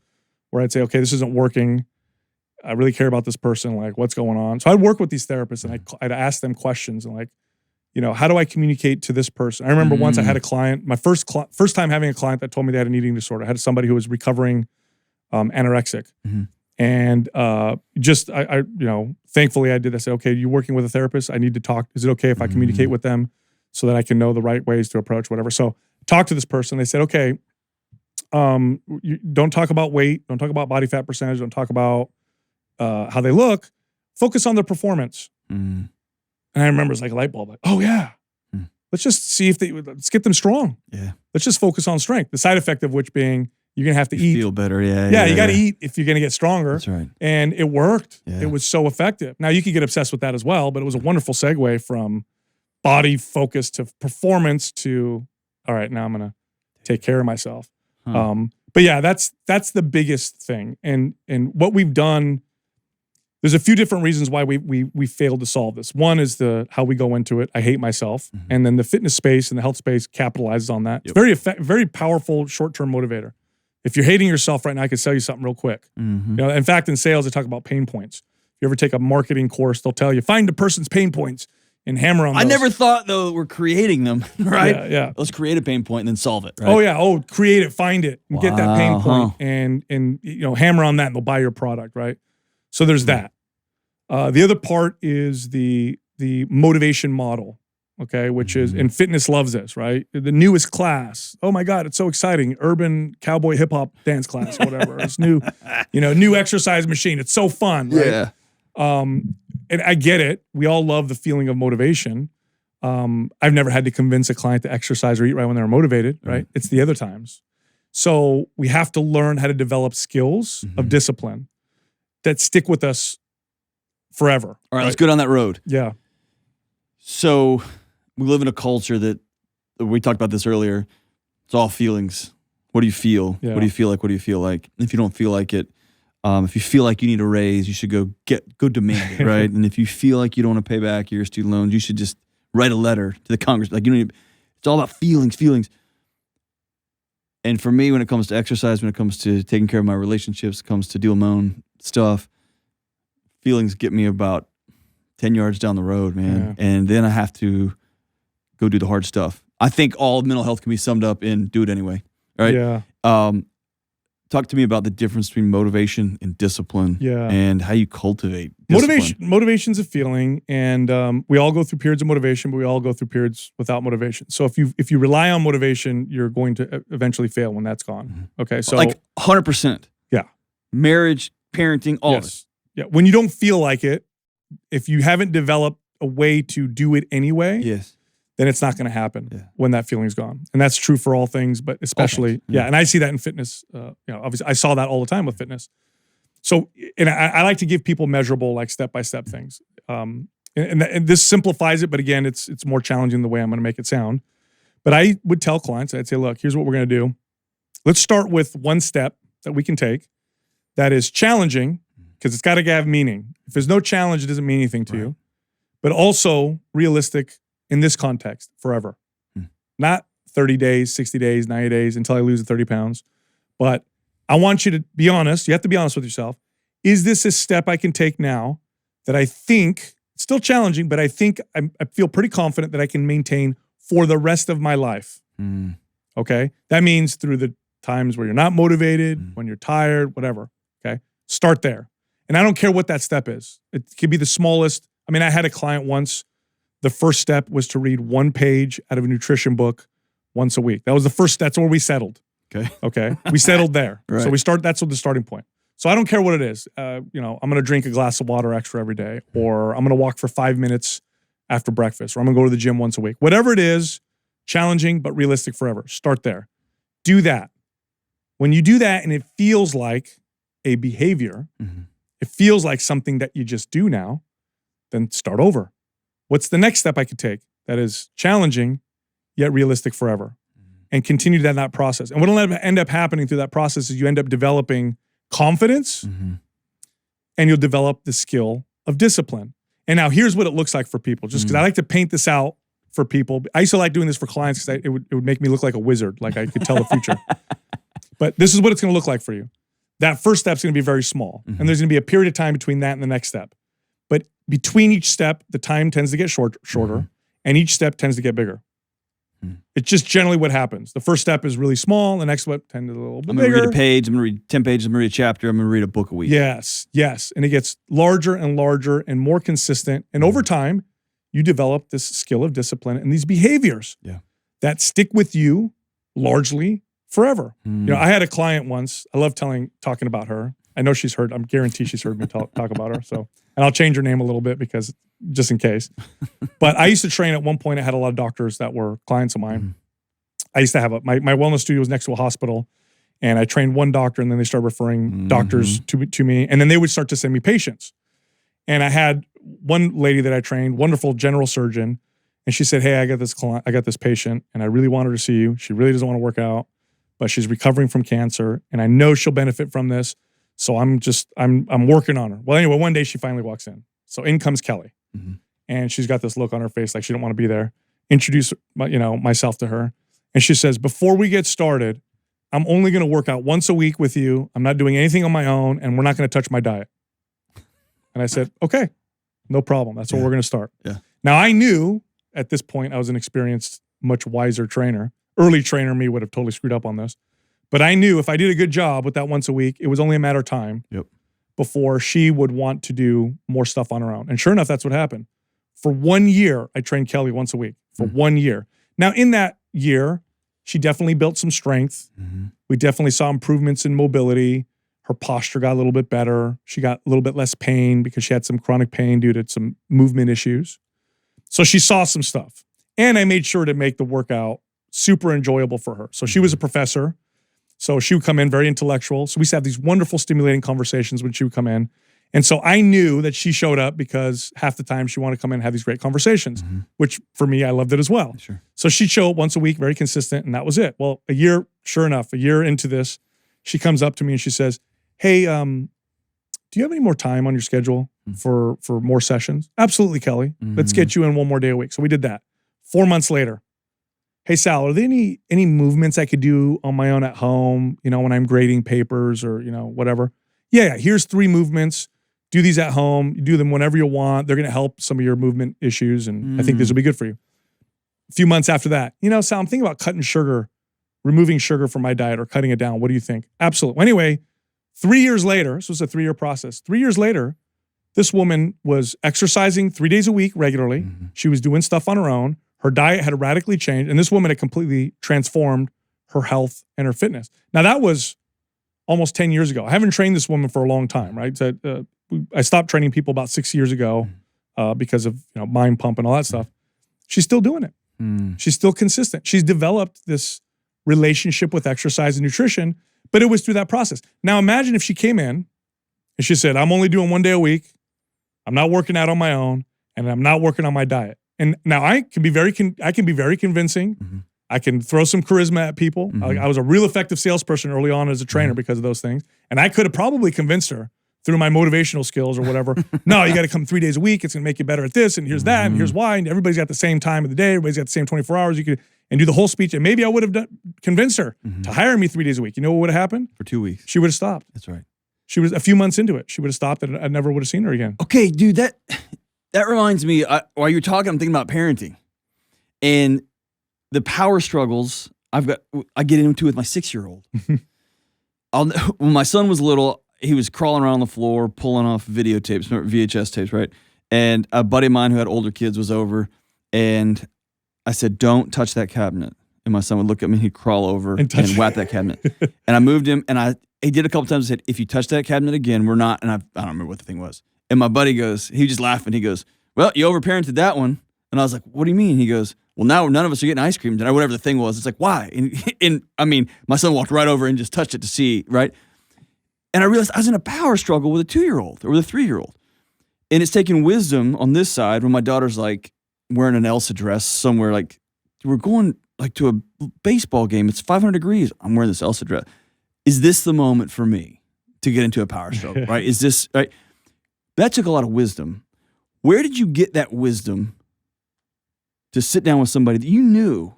where I'd say, okay, this isn't working. I really care about this person. Like, what's going on? So I'd work with these therapists and I'd ask them questions and like, how do I communicate to this person? I remember once I had a client, my first time having a client that told me they had an eating disorder. I had somebody who was recovering anorexic. And thankfully I did. I said, okay, you're working with a therapist. I need to talk. Is it okay if I communicate with them so that I can know the right ways to approach whatever? So talk to this person. They said, okay, you don't talk about weight. Don't talk about body fat percentage. Don't talk about how they look. Focus on their performance. And I remember it's like a light bulb. Like, oh yeah, let's just see let's get them strong. Yeah. Let's just focus on strength. The side effect of which being you're going to have to eat. Feel better, Yeah, you got to eat if you're going to get stronger. That's right. And it worked. Yeah. It was so effective. Now, you could get obsessed with that as well, but it was a wonderful segue from body focus to performance to, all right, now I'm going to take care of myself. But yeah, that's the biggest thing. And what we've done, there's a few different reasons why we failed to solve this. One is how we go into it. I hate myself. And then the fitness space and the health space capitalizes on that. It's very powerful short-term motivator. If you're hating yourself right now, I can sell you something real quick. In fact, in sales, they talk about pain points. If you ever take a marketing course, they'll tell you, find a person's pain points and hammer on those. I never thought, though, we're creating them, right? Yeah. Let's create a pain point and then solve it, right? Oh, yeah. Create it, find it, and get that pain point and hammer on that and they'll buy your product, right? So there's that. The other part is the motivation model. okay, which is, and fitness loves this, right? The newest class. Oh my God, it's so exciting. Urban cowboy hip hop dance class, whatever. It's new, new exercise machine. It's so fun, right? Yeah. And I get it. We all love the feeling of motivation. I've never had to convince a client to exercise or eat right when they're motivated, right? It's the other times. So we have to learn how to develop skills of discipline that stick with us forever. All right, let's go down that road. Yeah. So we live in a culture that we talked about this earlier. It's all feelings. What do you feel? Yeah. What do you feel like? What do you feel like? If you don't feel like it, if you feel like you need a raise, you should go demand it, right? And if you feel like you don't want to pay back your student loans, you should just write a letter to the Congress. Like, it's all about feelings. And for me, when it comes to exercise, when it comes to taking care of my relationships, it comes to doing my own stuff, feelings get me about 10 yards down the road, man. Yeah. And then I have to go do the hard stuff. I think all mental health can be summed up in do it anyway, right? Yeah. Talk to me about the difference between motivation and discipline, and how you cultivate discipline. Motivation's a feeling, and we all go through periods of motivation, but we all go through periods without motivation. So if you rely on motivation, you're going to eventually fail when that's gone. Okay, so like 100%. Yeah, marriage, parenting, all of it. Yeah, when you don't feel like it, if you haven't developed a way to do it anyway, then it's not going to happen when that feeling's gone. And that's true for all things, but especially, and I see that in fitness. Obviously, I saw that all the time with fitness. So, and I like to give people measurable, like step-by-step things. And this simplifies it, but again, it's more challenging the way I'm going to make it sound. But I would tell clients, I'd say, look, here's what we're going to do. Let's start with one step that we can take that is challenging, because it's got to have meaning. If there's no challenge, it doesn't mean anything to you. But also realistic in this context, forever. Not 30 days, 60 days, 90 days until I lose the 30 pounds. But I want you to be honest. You have to be honest with yourself. Is this a step I can take now that I think, it's still challenging, but I think I feel pretty confident that I can maintain for the rest of my life? Okay? That means through the times where you're not motivated, when you're tired, whatever. Okay? Start there. And I don't care what that step is. It could be the smallest. I mean, I had a client once. The first step was to read one page out of a nutrition book once a week. That was the first. That's where we settled. Okay. We settled there. So that's the starting point. So I don't care what it is. I'm going to drink a glass of water extra every day, or I'm going to walk for 5 minutes after breakfast, or I'm going to go to the gym once a week. Whatever it is, challenging but realistic forever. Start there. Do that. When you do that and it feels like a behavior, it feels like something that you just do now, then start over. What's the next step I could take that is challenging yet realistic forever? And continue that process. And what will end up happening through that process is you end up developing confidence, and you'll develop the skill of discipline. And now here's what it looks like for people, just because I like to paint this out for people. I used to like doing this for clients because it would make me look like a wizard, like I could tell the future. But this is what it's going to look like for you. That first step's going to be very small. And there's going to be a period of time between that and the next step. But between each step, the time tends to get shorter, and each step tends to get bigger. It's just generally what happens. The first step is really small. The next one tends to be a little bit bigger. I'm going to read a page. I'm going to read 10 pages. I'm going to read a chapter. I'm going to read a book a week. Yes. And it gets larger and larger and more consistent. And over time, you develop this skill of discipline and these behaviors that stick with you largely forever. I had a client once. I love talking about her. I know she's heard. I'm guaranteed she's heard me talk about her. So, and I'll change her name a little bit because just in case. But I used to train at one point. I had a lot of doctors that were clients of mine. I used to have my wellness studio was next to a hospital, and I trained one doctor, and then they started referring doctors to me, and then they would start to send me patients. And I had one lady that I trained, wonderful general surgeon, and she said, "Hey, I got this patient, and I really want her to see you. She really doesn't want to work out, but she's recovering from cancer, and I know she'll benefit from this. So I'm working on her." Well, anyway, one day she finally walks in. So in comes Kelly, and she's got this look on her face like she didn't want to be there. Introduce myself to her, and she says, "Before we get started, I'm only going to work out once a week with you. I'm not doing anything on my own, and we're not going to touch my diet." And I said, "Okay, no problem. That's where we're going to start." Now I knew at this point I was an experienced, much wiser trainer. Early trainer me would have totally screwed up on this. But I knew if I did a good job with that once a week, it was only a matter of time before she would want to do more stuff on her own. And sure enough, that's what happened. For 1 year, I trained Kelly once a week. for 1 year. Now, in that year, she definitely built some strength. We definitely saw improvements in mobility. Her posture got a little bit better. She got a little bit less pain because she had some chronic pain due to some movement issues. So she saw some stuff. And I made sure to make the workout super enjoyable for her. So she was a professor. So she would come in very intellectual. So we used to have these wonderful, stimulating conversations when she would come in. And so I knew that she showed up because half the time she wanted to come in and have these great conversations, which for me, I loved it as well. Sure. So she'd show up once a week, very consistent, and that was it. Well, sure enough, a year into this, she comes up to me and she says, hey, do you have any more time on your schedule for more sessions? Absolutely, Kelly. Let's get you in one more day a week. So we did that. 4 months later, hey, Sal, are there any movements I could do on my own at home, when I'm grading papers or, whatever? Yeah, here's 3 movements. Do these at home. You do them whenever you want. They're going to help some of your movement issues, and I think this will be good for you. A few months after that, Sal, I'm thinking about cutting sugar, removing sugar from my diet or cutting it down. What do you think? Absolutely. Anyway, 3 years later, this was a 3-year process. 3 years later, this woman was exercising 3 days a week regularly. She was doing stuff on her own. Her diet had radically changed, and this woman had completely transformed her health and her fitness. Now, that was almost 10 years ago. I haven't trained this woman for a long time, right? So, I stopped training people about 6 years ago because of mind pump and all that stuff. She's still doing it. She's still consistent. She's developed this relationship with exercise and nutrition, but it was through that process. Now imagine if she came in and she said, I'm only doing 1 day a week. I'm not working out on my own, and I'm not working on my diet. And now I can be very convincing. I can throw some charisma at people. I was a real effective salesperson early on as a trainer because of those things. And I could have probably convinced her through my motivational skills or whatever. No, you got to come 3 days a week. It's going to make you better at this, and here's that, and here's why. And everybody's got the same time of the day. Everybody's got the same 24 hours. You could and do the whole speech. And maybe I would have convinced her to hire me 3 days a week. You know what would have happened? For 2 weeks. She would have stopped. That's right. She was a few months into it. She would have stopped, and I never would have seen her again. Okay, dude, that reminds me, while you're talking, I'm thinking about parenting. And the power struggles I get into with my 6-year-old. When my son was little, he was crawling around the floor, pulling off videotapes, VHS tapes, right? And a buddy of mine who had older kids was over, and I said, don't touch that cabinet. And my son would look at me, and he'd crawl over and whack that cabinet. And I moved him, and he did a couple times. I said, if you touch that cabinet again, we're not, and I don't remember what the thing was. And my buddy goes, he just laughed, and he goes, well, you overparented that one. And I was like, what do you mean? He goes, well, now none of us are getting ice cream tonight, whatever the thing was. It's like, why? And I mean, my son walked right over and just touched it to see, right? And I realized I was in a power struggle with a 2-year-old or with a 3-year-old. And it's taking wisdom on this side when my daughter's like wearing an Elsa dress somewhere, like we're going like to a baseball game. It's 500 degrees. I'm wearing this Elsa dress. Is this the moment for me to get into a power struggle, right? Is this, right? That took a lot of wisdom. Where did you get that wisdom to sit down with somebody that you knew,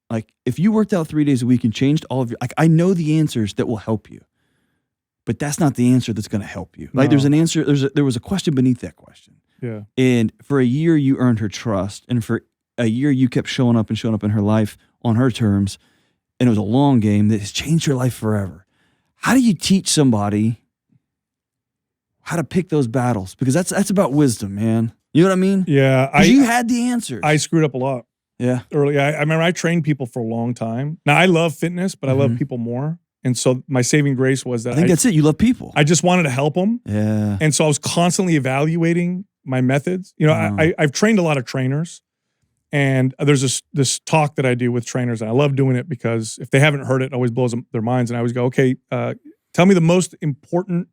like if you worked out 3 days a week and changed all of your, like I know the answers that will help you, but that's not the answer that's going to help you. Like there's an answer, there was a question beneath that question. Yeah. And for a year you earned her trust, and for a year you kept showing up in her life on her terms, and it was a long game that has changed her life forever. How do you teach somebody how to pick those battles? Because that's about wisdom, man. You know what I mean? Yeah. You had the answers. I screwed up a lot. Yeah. Early. I remember I trained people for a long time. Now I love fitness, but I love people more. And so my saving grace was that I think that's it. You love people. I just wanted to help them. Yeah. And so I was constantly evaluating my methods. I've trained a lot of trainers, and there's this talk that I do with trainers, and I love doing it because if they haven't heard it, it always blows their minds. And I always go, okay, tell me the most important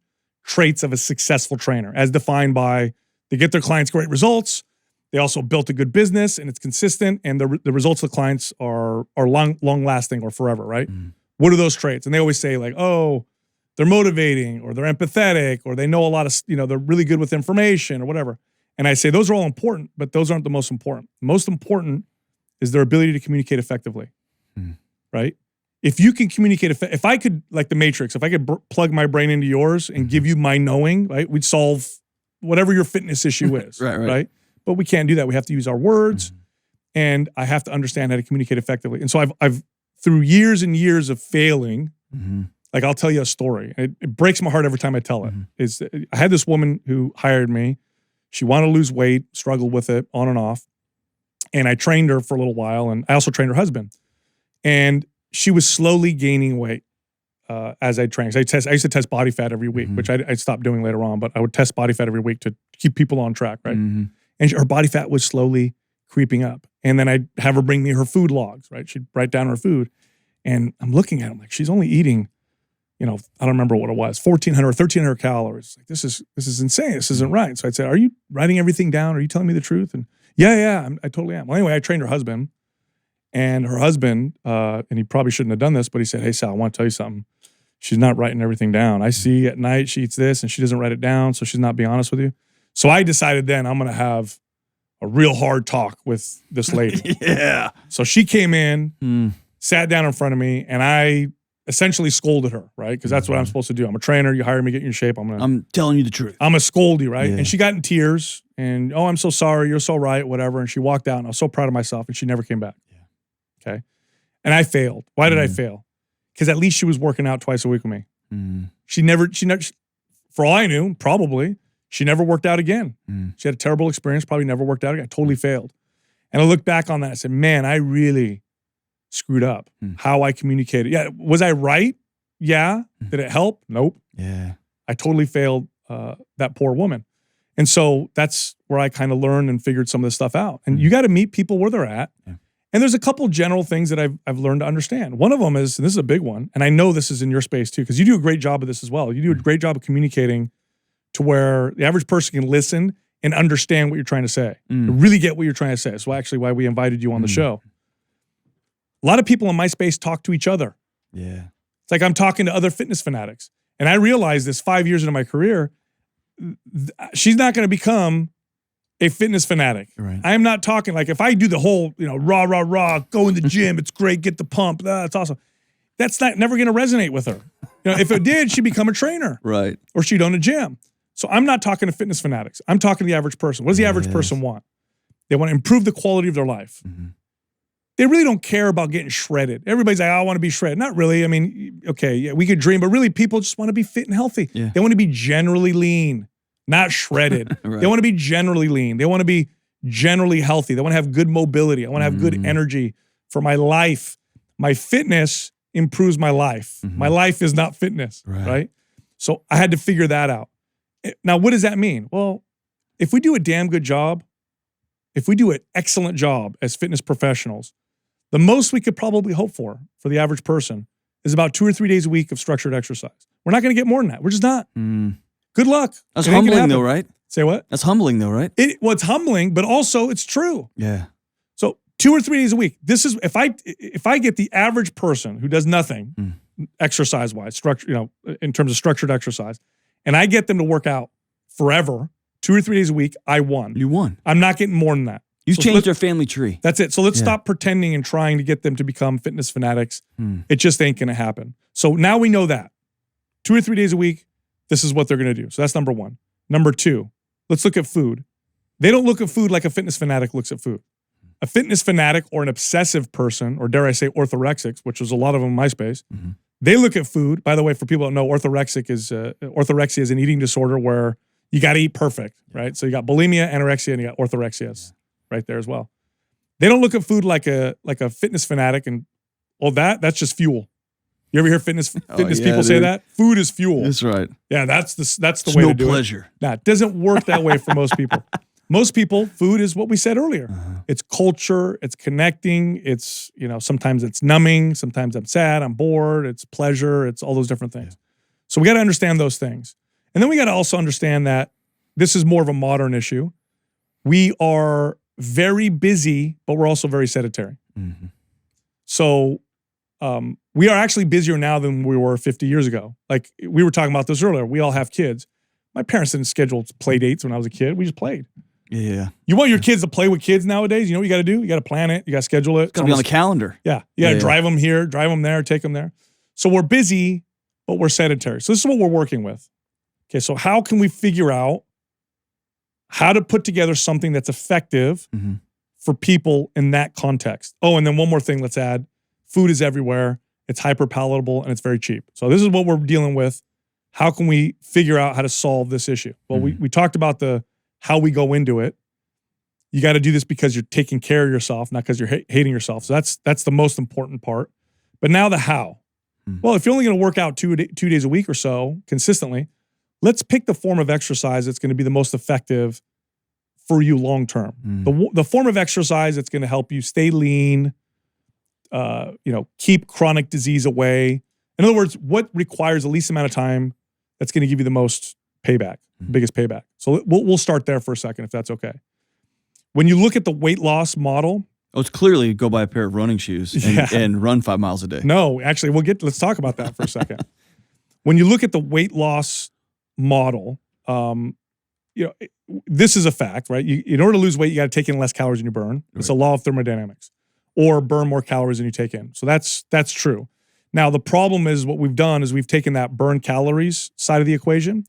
traits of a successful trainer as defined by they get their clients great results. They also built a good business and it's consistent, and the results of the clients are long lasting or forever, right? What are those traits? And they always say like, oh, they're motivating, or they're empathetic, or they know a lot of, they're really good with information or whatever. And I say those are all important, but those aren't the most important. The most important is their ability to communicate effectively, right? If you can communicate, if I could, like the Matrix, if I could plug my brain into yours and give you my knowing, right, we'd solve whatever your fitness issue is, right? But we can't do that. We have to use our words, and I have to understand how to communicate effectively. And so I've through years and years of failing, like I'll tell you a story. It breaks my heart every time I tell it. I had this woman who hired me. She wanted to lose weight, struggled with it on and off. And I trained her for a little while, and I also trained her husband. And she was slowly gaining weight as I trained. So I used to test body fat every week, which I stopped doing later on, but I would test body fat every week to keep people on track, right? And her body fat was slowly creeping up. And then I'd have her bring me her food logs, right? She'd write down her food. And I'm looking at them like, she's only eating, I don't remember what it was, 1,400 or 1,300 calories. Like, this is insane. This isn't right. So I'd say, are you writing everything down? Are you telling me the truth? And yeah, I totally am. Well, anyway, I trained her husband. And her husband, and he probably shouldn't have done this, but he said, hey, Sal, I want to tell you something. She's not writing everything down. I see at night she eats this and she doesn't write it down, so she's not being honest with you. So I decided then I'm going to have a real hard talk with this lady. Yeah. So she came in, sat down in front of me, and I essentially scolded her, right? Because that's what I'm supposed to do. I'm a trainer. You hire me, get you in shape. I'm telling you the truth. I'm going to scold you, right? Yeah. And she got in tears and, oh, I'm so sorry. You're so right, whatever. And she walked out, and I was so proud of myself, and she never came back. Okay. And I failed. Why did I fail? Because at least she was working out twice a week with me. She never, for all I knew, probably, she never worked out again. She had a terrible experience, probably never worked out again. I totally failed. And I look back on that and I said, man, I really screwed up. How I communicated. Yeah. Was I right? Yeah. Did it help? Nope. Yeah. I totally failed that poor woman. And so that's where I kind of learned and figured some of this stuff out. And you got to meet people where they're at. Yeah. And there's a couple general things that I've learned to understand. One of them is, and this is a big one, and I know this is in your space too, because you do a great job of this as well. You do a great job of communicating to where the average person can listen and understand what you're trying to say, really get what you're trying to say. So actually why we invited you on the show. A lot of people in my space talk to each other. Yeah. It's like I'm talking to other fitness fanatics. And I realized this 5 years into my career, she's not going to become a fitness fanatic. Right. I'm not talking like if I do the whole, rah, go in the gym, it's great, get the pump, it's awesome. That's never going to resonate with her. If it did, she'd become a trainer. Right. Or she'd own a gym. So I'm not talking to fitness fanatics. I'm talking to the average person. What does the average person want? They want to improve the quality of their life. They really don't care about getting shredded. Everybody's like, I want to be shredded. Not really. I mean, okay, yeah, we could dream, but really people just want to be fit and healthy. Yeah. They want to be generally lean, not shredded. Right. They want to be generally lean. They want to be generally healthy. They want to have good mobility. I want to have good energy for my life. My fitness improves my life. My life is not fitness, right? So I had to figure that out. Now, what does that mean? Well, if we do a damn good job, if we do an excellent job as fitness professionals, the most we could probably hope for the average person is about 2 or 3 days a week of structured exercise. We're not going to get more than that. We're just not. Good luck. That's humbling though, right? Say what? That's humbling though, right? It's humbling, but also it's true. Yeah. So 2 or 3 days a week. This is if I get the average person who does nothing exercise-wise, structure, in terms of structured exercise, and I get them to work out forever, 2 or 3 days a week, I won. You won. I'm not getting more than that. You've changed their family tree. That's it. So let's stop pretending and trying to get them to become fitness fanatics. It just ain't going to happen. So now we know that. 2 or 3 days a week, this is what they're going to do. So that's number one. Number two, let's look at food. They don't look at food like a fitness fanatic looks at food. A fitness fanatic or an obsessive person, or dare I say orthorexics, which is a lot of them in my space, they look at food. By the way, for people that don't know, orthorexia is an eating disorder where you got to eat perfect, right? So you got bulimia, anorexia, and you got orthorexia right there as well. They don't look at food like a fitness fanatic and, that's just fuel. You ever hear fitness people say that? Food is fuel. That's right. Yeah, that's the way to do pleasure. it. Nah, it doesn't work that way for most people. Most people, food is what we said earlier. It's culture, it's connecting, it's, sometimes it's numbing, sometimes I'm sad, I'm bored, it's pleasure, it's all those different things. So we got to understand those things. And then we got to also understand that this is more of a modern issue. We are very busy, but we're also very sedentary. So we are actually busier now than we were 50 years ago. Like we were talking about this earlier. We all have kids. My parents didn't schedule play dates when I was a kid. We just played. Yeah. You want your kids to play with kids nowadays? You know what you got to do? You got to plan it. You got to schedule it. It's got to be on the calendar. Yeah. You got to drive them here, drive them there, take them there. So we're busy, but we're sedentary. So this is what we're working with. Okay, so how can we figure out how to put together something that's effective for people in that context? Oh, and then one more thing let's add. Food is everywhere. It's hyper palatable and it's very cheap. So this is what we're dealing with. How can we figure out how to solve this issue? Well, we talked about how we go into it. You got to do this because you're taking care of yourself, not because you're hating yourself. So that's the most important part. But now the how. Well, if you're only going to work out 2 days a week or so consistently, let's pick the form of exercise that's going to be the most effective for you long term. The form of exercise that's going to help you stay lean, keep chronic disease away. In other words, what requires the least amount of time that's going to give you the most payback, biggest payback. So we'll start there for a second, if that's okay. When you look at the weight loss model, it's clearly go buy a pair of running shoes and run 5 miles a day. No, actually, let's talk about that for a second. When you look at the weight loss model, this is a fact, right? In order to lose weight, you got to take in less calories than you burn. It's a law of thermodynamics, or burn more calories than you take in. So that's true. Now, the problem is what we've done is we've taken that burn calories side of the equation,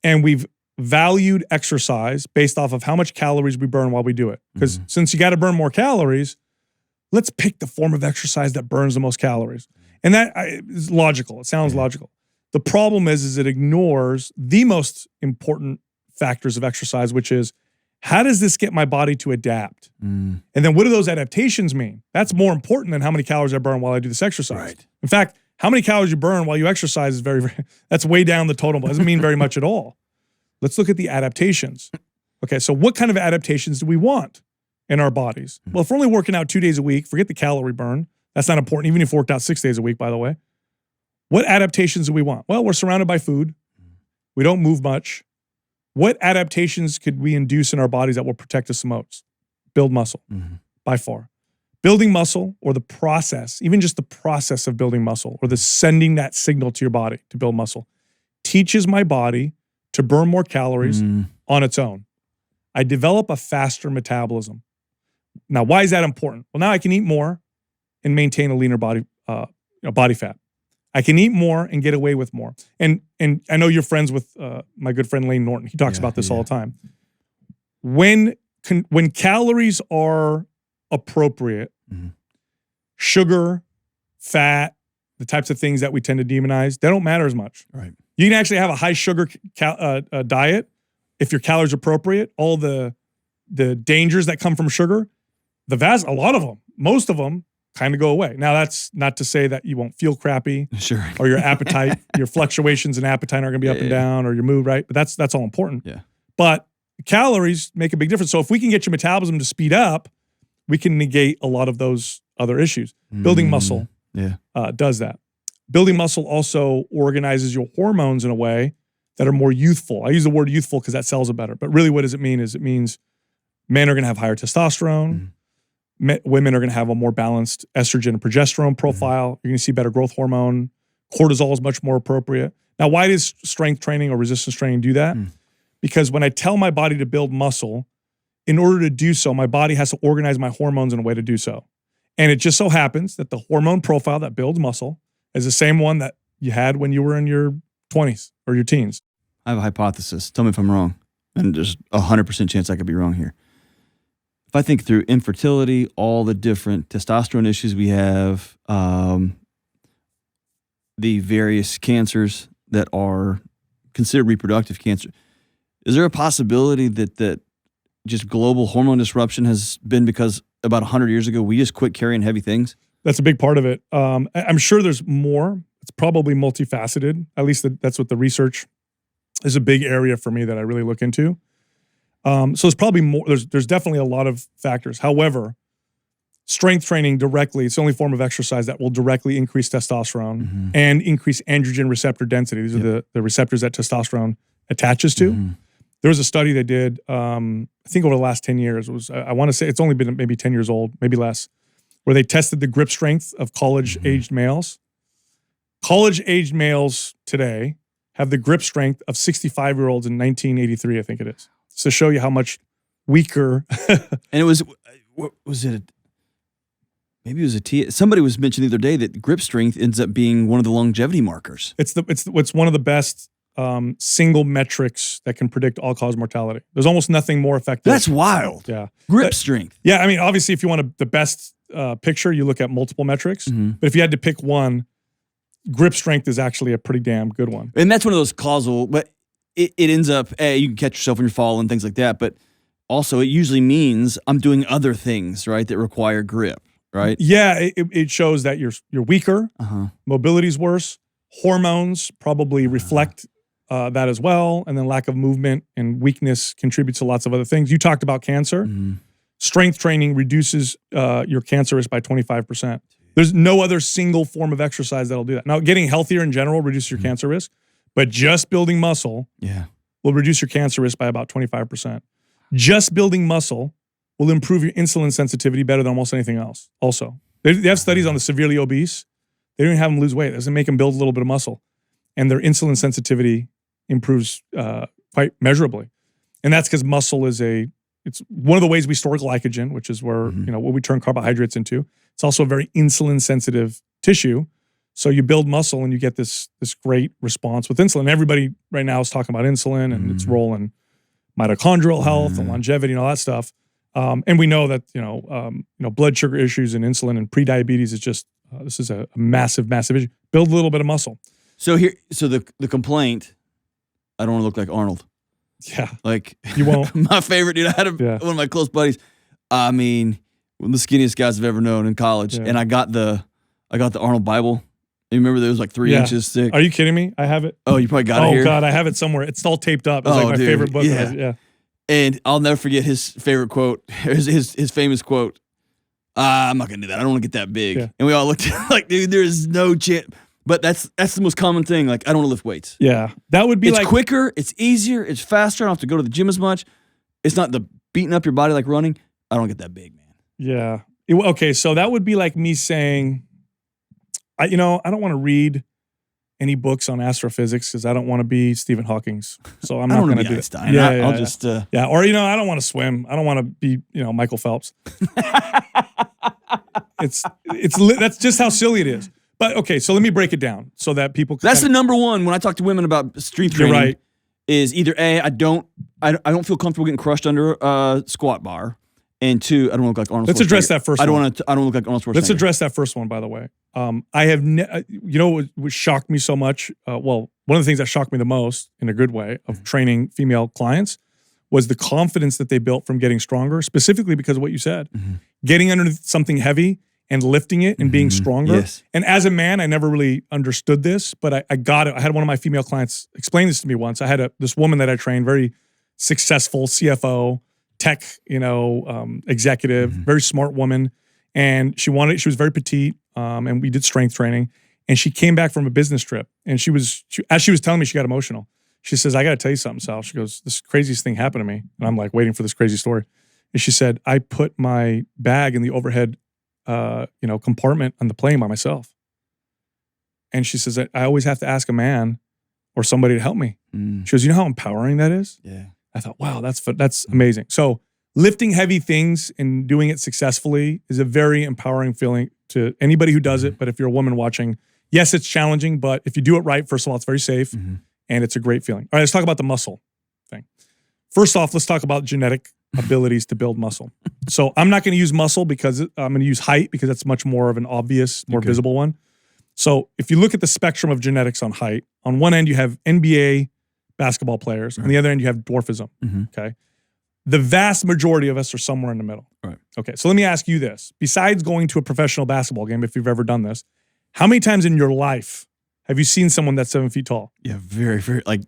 and we've valued exercise based off of how much calories we burn while we do it. Because since you got to burn more calories, let's pick the form of exercise that burns the most calories. And that is logical. It sounds logical. The problem is it ignores the most important factors of exercise, which is, how does this get my body to adapt? And then what do those adaptations mean? That's more important than how many calories I burn while I do this exercise. Right. In fact, how many calories you burn while you exercise is that's way down the total. It doesn't mean very much at all. Let's look at the adaptations. Okay, so what kind of adaptations do we want in our bodies? Well, if we're only working out 2 days a week, forget the calorie burn. That's not important, even if we worked out 6 days a week, by the way. What adaptations do we want? Well, we're surrounded by food. We don't move much. What adaptations could we induce in our bodies that will protect us the most? Build muscle, by far. Building muscle, or the process, even just the process of building muscle, or the sending that signal to your body to build muscle, teaches my body to burn more calories on its own. I develop a faster metabolism. Now, why is that important? Well, now I can eat more and maintain a leaner body fat. I can eat more and get away with more. And I know you're friends with my good friend Lane Norton. He talks about this all the time. When calories are appropriate, sugar, fat, the types of things that we tend to demonize, they don't matter as much. Right. You can actually have a high sugar diet if your calories are appropriate. All the dangers that come from sugar, a lot of them, most of them, kind of go away. Now, that's not to say that you won't feel crappy, sure, or your appetite, your fluctuations in appetite aren't going to be up and down, or your mood, right? But that's all important. Yeah. But calories make a big difference. So if we can get your metabolism to speed up, we can negate a lot of those other issues. Building muscle does that. Building muscle also organizes your hormones in a way that are more youthful. I use the word youthful because that sells it better. But really what does it mean is it means men are going to have higher testosterone. Women are going to have a more balanced estrogen and progesterone profile. You're going to see better growth hormone. Cortisol is much more appropriate. Now, why does strength training or resistance training do that? Because when I tell my body to build muscle, in order to do so, my body has to organize my hormones in a way to do so. And it just so happens that the hormone profile that builds muscle is the same one that you had when you were in your 20s or your teens. I have a hypothesis. Tell me if I'm wrong. And there's 100% chance I could be wrong here. If I think through infertility, all the different testosterone issues we have, the various cancers that are considered reproductive cancer, is there a possibility that just global hormone disruption has been because about 100 years ago, we just quit carrying heavy things? That's a big part of it. I'm sure there's more. It's probably multifaceted. At least that's what the research is, a big area for me that I really look into. So there's probably more. There's definitely a lot of factors. However, strength training directly, it's the only form of exercise that will directly increase testosterone and increase androgen receptor density. These are the receptors that testosterone attaches to. There was a study they did, I think over the last 10 years. I want to say it's only been maybe 10 years old, maybe less, where they tested the grip strength of college-aged males. College-aged males today have the grip strength of 65-year-olds in 1983, I think it is. To show you how much weaker. And it was, what was it? Maybe it was a T. Somebody was mentioning the other day that grip strength ends up being one of the longevity markers. It's one of the best single metrics that can predict all-cause mortality. There's almost nothing more effective. That's wild. Yeah. Grip strength. Yeah, I mean, obviously, if you want the best picture, you look at multiple metrics. But if you had to pick one, grip strength is actually a pretty damn good one. And that's one of those causal, but it ends up, you can catch yourself when you're falling, things like that. But also it usually means I'm doing other things, right, that require grip, right? Yeah, it shows that you're weaker, mobility's worse, hormones probably reflect that as well, and then lack of movement and weakness contributes to lots of other things. You talked about cancer. Strength training reduces your cancer risk by 25%. There's no other single form of exercise that'll do that. Now, getting healthier in general reduces your cancer risk, but just building muscle will reduce your cancer risk by about 25%. Just building muscle will improve your insulin sensitivity better than almost anything else. Also, they have studies on the severely obese. They don't even have them lose weight. It doesn't make them build a little bit of muscle. And their insulin sensitivity improves quite measurably. And that's because muscle is it's one of the ways we store glycogen, which is where, what we turn carbohydrates into. It's also a very insulin sensitive tissue. So you build muscle and you get this great response with insulin. Everybody right now is talking about insulin and its role in mitochondrial health and longevity and all that stuff. And we know that, blood sugar issues and insulin and prediabetes is just, this is a massive, massive issue. Build a little bit of muscle. So the complaint, I don't want to look like Arnold. Yeah. Like, you won't. My favorite dude, I had one of my close buddies. I mean, one of the skinniest guys I've ever known in college. Yeah. And I got the Arnold Bible. You remember that it was like 3 inches thick? Are you kidding me? I have it. Oh, you probably got it here? Oh, God, I have it somewhere. It's all taped up. It's like my favorite book. Yeah. And I'll never forget his favorite quote, his famous quote. I'm not going to do that. I don't want to get that big. Yeah. And we all looked at it like, dude, there's no chance. But that's the most common thing. Like, I don't want to lift weights. Yeah. That would be it's quicker. It's easier. It's faster. I don't have to go to the gym as much. It's not the beating up your body like running. I don't get that big, man. Yeah. Okay, so that would be like me saying, I don't want to read any books on astrophysics because I don't want to be Stephen Hawking's. So I'm not going to do Einstein. It. I'll just or I don't want to swim. I don't want to be Michael Phelps. That's just how silly it is. But okay, so let me break it down so that people. That's the number one when I talk to women about strength training. You're right. Is either A, I don't feel comfortable getting crushed under a squat bar. And 2, I don't look like Arnold Schwarzenegger. Let's address that first one. I don't look like Arnold Schwarzenegger. Let's address that first one, by the way. I have, what shocked me so much, one of the things that shocked me the most, in a good way, of training female clients was the confidence that they built from getting stronger, specifically because of what you said. Getting under something heavy and lifting it and being stronger. Yes. And as a man, I never really understood this, but I got it. I had one of my female clients explain this to me once. I had this woman that I trained, very successful CFO, tech, executive, very smart woman. And she was very petite, and we did strength training. And she came back from a business trip. And as she was telling me, she got emotional. She says, I got to tell you something, Sal. She goes, this craziest thing happened to me. And I'm like waiting for this crazy story. And she said, I put my bag in the overhead, compartment on the plane by myself. And she says, I always have to ask a man or somebody to help me. She goes, you know how empowering that is? Yeah. I thought, wow, that's amazing. So lifting heavy things and doing it successfully is a very empowering feeling to anybody who does it. But if you're a woman watching, yes, it's challenging, but if you do it right, first of all, it's very safe and it's a great feeling. All right, let's talk about the muscle thing. First off, let's talk about genetic abilities to build muscle. So I'm not going to use muscle because I'm going to use height because that's much more of an obvious, more visible one. So if you look at the spectrum of genetics on height, on one end you have NBA basketball players. On the other end, you have dwarfism. Okay. The vast majority of us are somewhere in the middle. Right. Okay. So let me ask you this. Besides going to a professional basketball game, if you've ever done this, how many times in your life have you seen someone that's 7 feet tall? Yeah, very, very, like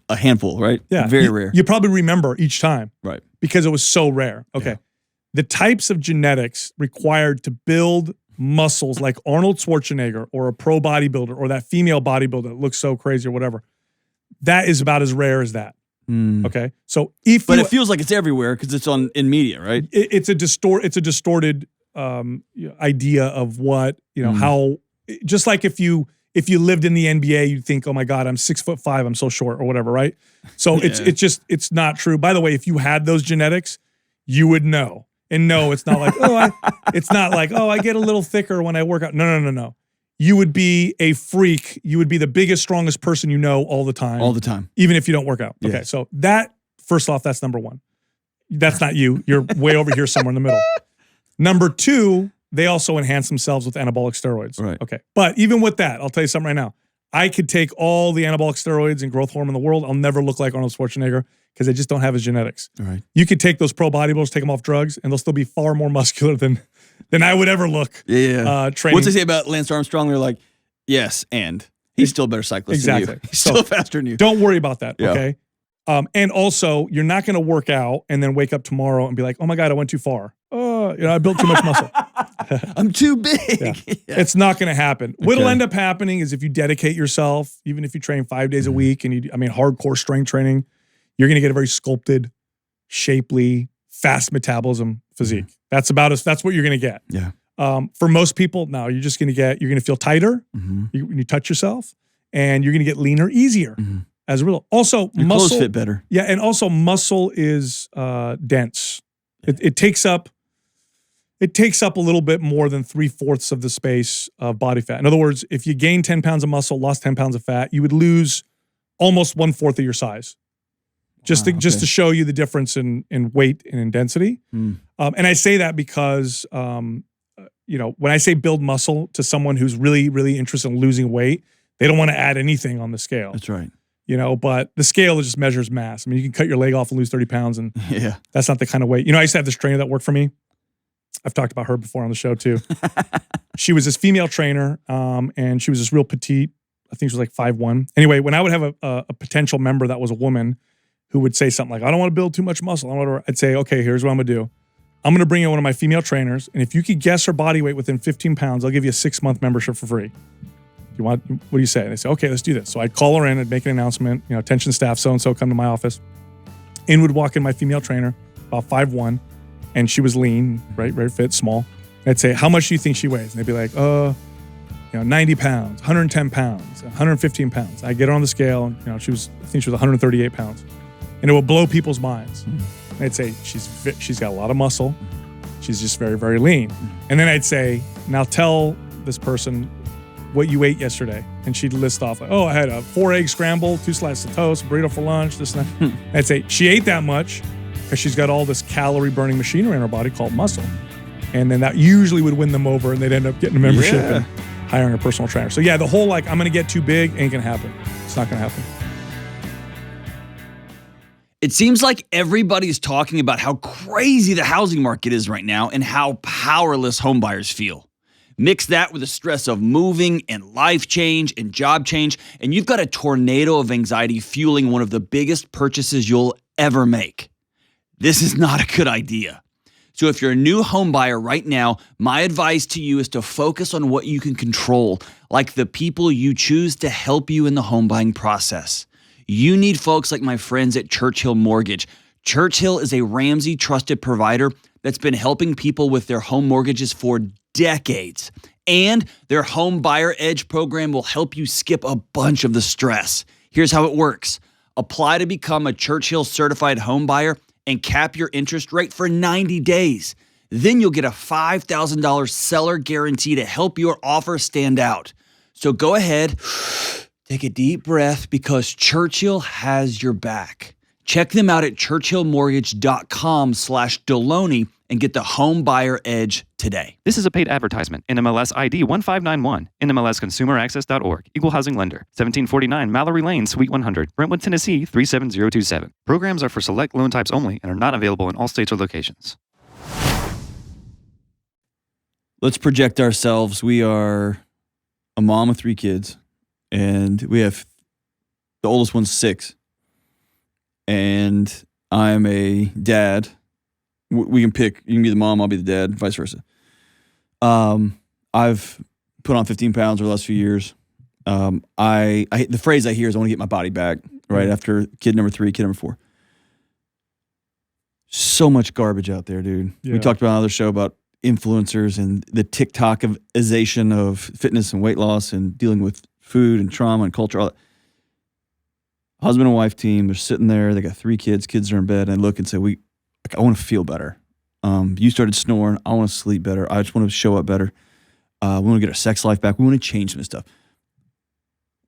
a handful, right? Yeah. Very rare. You probably remember each time. Right. Because it was so rare. Okay. Yeah. The types of genetics required to build muscles like Arnold Schwarzenegger or a pro bodybuilder or that female bodybuilder that looks so crazy or whatever, that is about as rare as that. Okay, so it feels like it's everywhere because it's in media, right? It's a distorted idea of what how. Just like if you lived in the NBA, you'd think, oh my God, I'm 6'5", I'm so short or whatever, right? So it's not true. By the way, if you had those genetics, you would know. And no, it's not like I get a little thicker when I work out. No. You would be a freak. You would be the biggest, strongest person you know all the time. All the time. Even if you don't work out. Yeah. Okay, so first off, that's number one. That's not you. You're way over here somewhere in the middle. Number 2, they also enhance themselves with anabolic steroids. Right. Okay, but even with that, I'll tell you something right now. I could take all the anabolic steroids and growth hormone in the world. I'll never look like Arnold Schwarzenegger because they just don't have his genetics. All right. You could take those pro bodybuilders, take them off drugs, and they'll still be far more muscular than I would ever look. Yeah. Training. What's they say about Lance Armstrong? They're like, yes, and he's still a better cyclist than you. He's still faster than you. Don't worry about that, Yeah. okay? And also, you're not going to work out and then wake up tomorrow and be like, oh my God, I went too far. I built too much muscle. I'm too big. Yeah. Yeah. It's not going to happen. What'll Okay. end up happening is if you dedicate yourself, even if you train 5 days a week and hardcore strength training, you're going to get a very sculpted, shapely, fast metabolism physique. That's what you're going to get. Yeah. For most people, no, you're going to feel tighter when you touch yourself, and you're going to get leaner easier as a result. Also, Your muscle clothes fit better. Yeah, and also muscle is dense. It takes up a little bit more than 3/4 of the space of body fat. In other words, if you gain 10 pounds of muscle, lost 10 pounds of fat, you would lose almost 1/4 of your size. Just to show you the difference in weight and in density. And I say that because when I say build muscle to someone who's really, really interested in losing weight, they don't want to add anything on the scale. That's right. But the scale just measures mass. I mean, you can cut your leg off and lose 30 pounds, and that's not the kind of weight. I used to have this trainer that worked for me. I've talked about her before on the show too. She was this female trainer, and she was this real petite. I think she was like 5'1". Anyway, when I would have a potential member that was a woman who would say something like, I don't want to build too much muscle, I'd say, okay, here's what I'm going to do. I'm going to bring in one of my female trainers, and if you could guess her body weight within 15 pounds, I'll give you a 6-month membership for free. What do you say? And they say, okay, let's do this. So I'd call her in, I'd make an announcement, attention staff, so-and-so, come to my office. In would walk in my female trainer, about 5'1", and she was lean, right, very fit, small. I'd say, how much do you think she weighs? And they'd be like, 90 pounds, 110 pounds, 115 pounds. I get her on the scale, and, I think she was 138 pounds. And it would blow people's minds. And I'd say, she's got a lot of muscle. She's just very, very lean. And then I'd say, now tell this person what you ate yesterday. And she'd list off, I had a 4-egg scramble, 2 slices of toast, burrito for lunch, this and that. I'd say, she ate that much because she's got all this calorie burning machinery in her body called muscle. And then that usually would win them over, and they'd end up getting a membership and hiring a personal trainer. So yeah, the whole I'm going to get too big ain't going to happen. It's not going to happen. It seems like everybody's talking about how crazy the housing market is right now and how powerless homebuyers feel. Mix that with the stress of moving and life change and job change, and you've got a tornado of anxiety fueling one of the biggest purchases you'll ever make. This is not a good idea. So if you're a new home buyer right now, my advice to you is to focus on what you can control, like the people you choose to help you in the home buying process. You need folks like my friends at Churchill Mortgage. Churchill is a Ramsey trusted provider that's been helping people with their home mortgages for decades. And their Home Buyer Edge program will help you skip a bunch of the stress. Here's how it works. Apply to become a Churchill certified home buyer and cap your interest rate for 90 days. Then you'll get a $5,000 seller guarantee to help your offer stand out. So go ahead, take a deep breath, because Churchill has your back. Check them out at churchillmortgage.com/Delony and get the Home Buyer Edge today. This is a paid advertisement. NMLS ID 1591. NMLSconsumeraccess.org. Equal housing lender. 1749 Mallory Lane, Suite 100. Brentwood, Tennessee 37027. Programs are for select loan types only and are not available in all states or locations. Let's project ourselves. We are a mom of 3 kids, and we have the oldest one's 6. And I'm a dad. We can pick. You can be the mom, I'll be the dad, vice versa. I've put on 15 pounds over the last few years. The phrase I hear is I want to get my body back, right? After kid number 3, kid number 4. So much garbage out there, dude. Yeah. We talked about on another show about influencers and the TikTokization of fitness and weight loss and dealing with food and trauma and culture. All that. Husband and wife team, they're sitting there. They got 3 kids. Kids are in bed. And I look and say, I want to feel better. You started snoring. I want to sleep better. I just want to show up better. We want to get our sex life back. We want to change some stuff.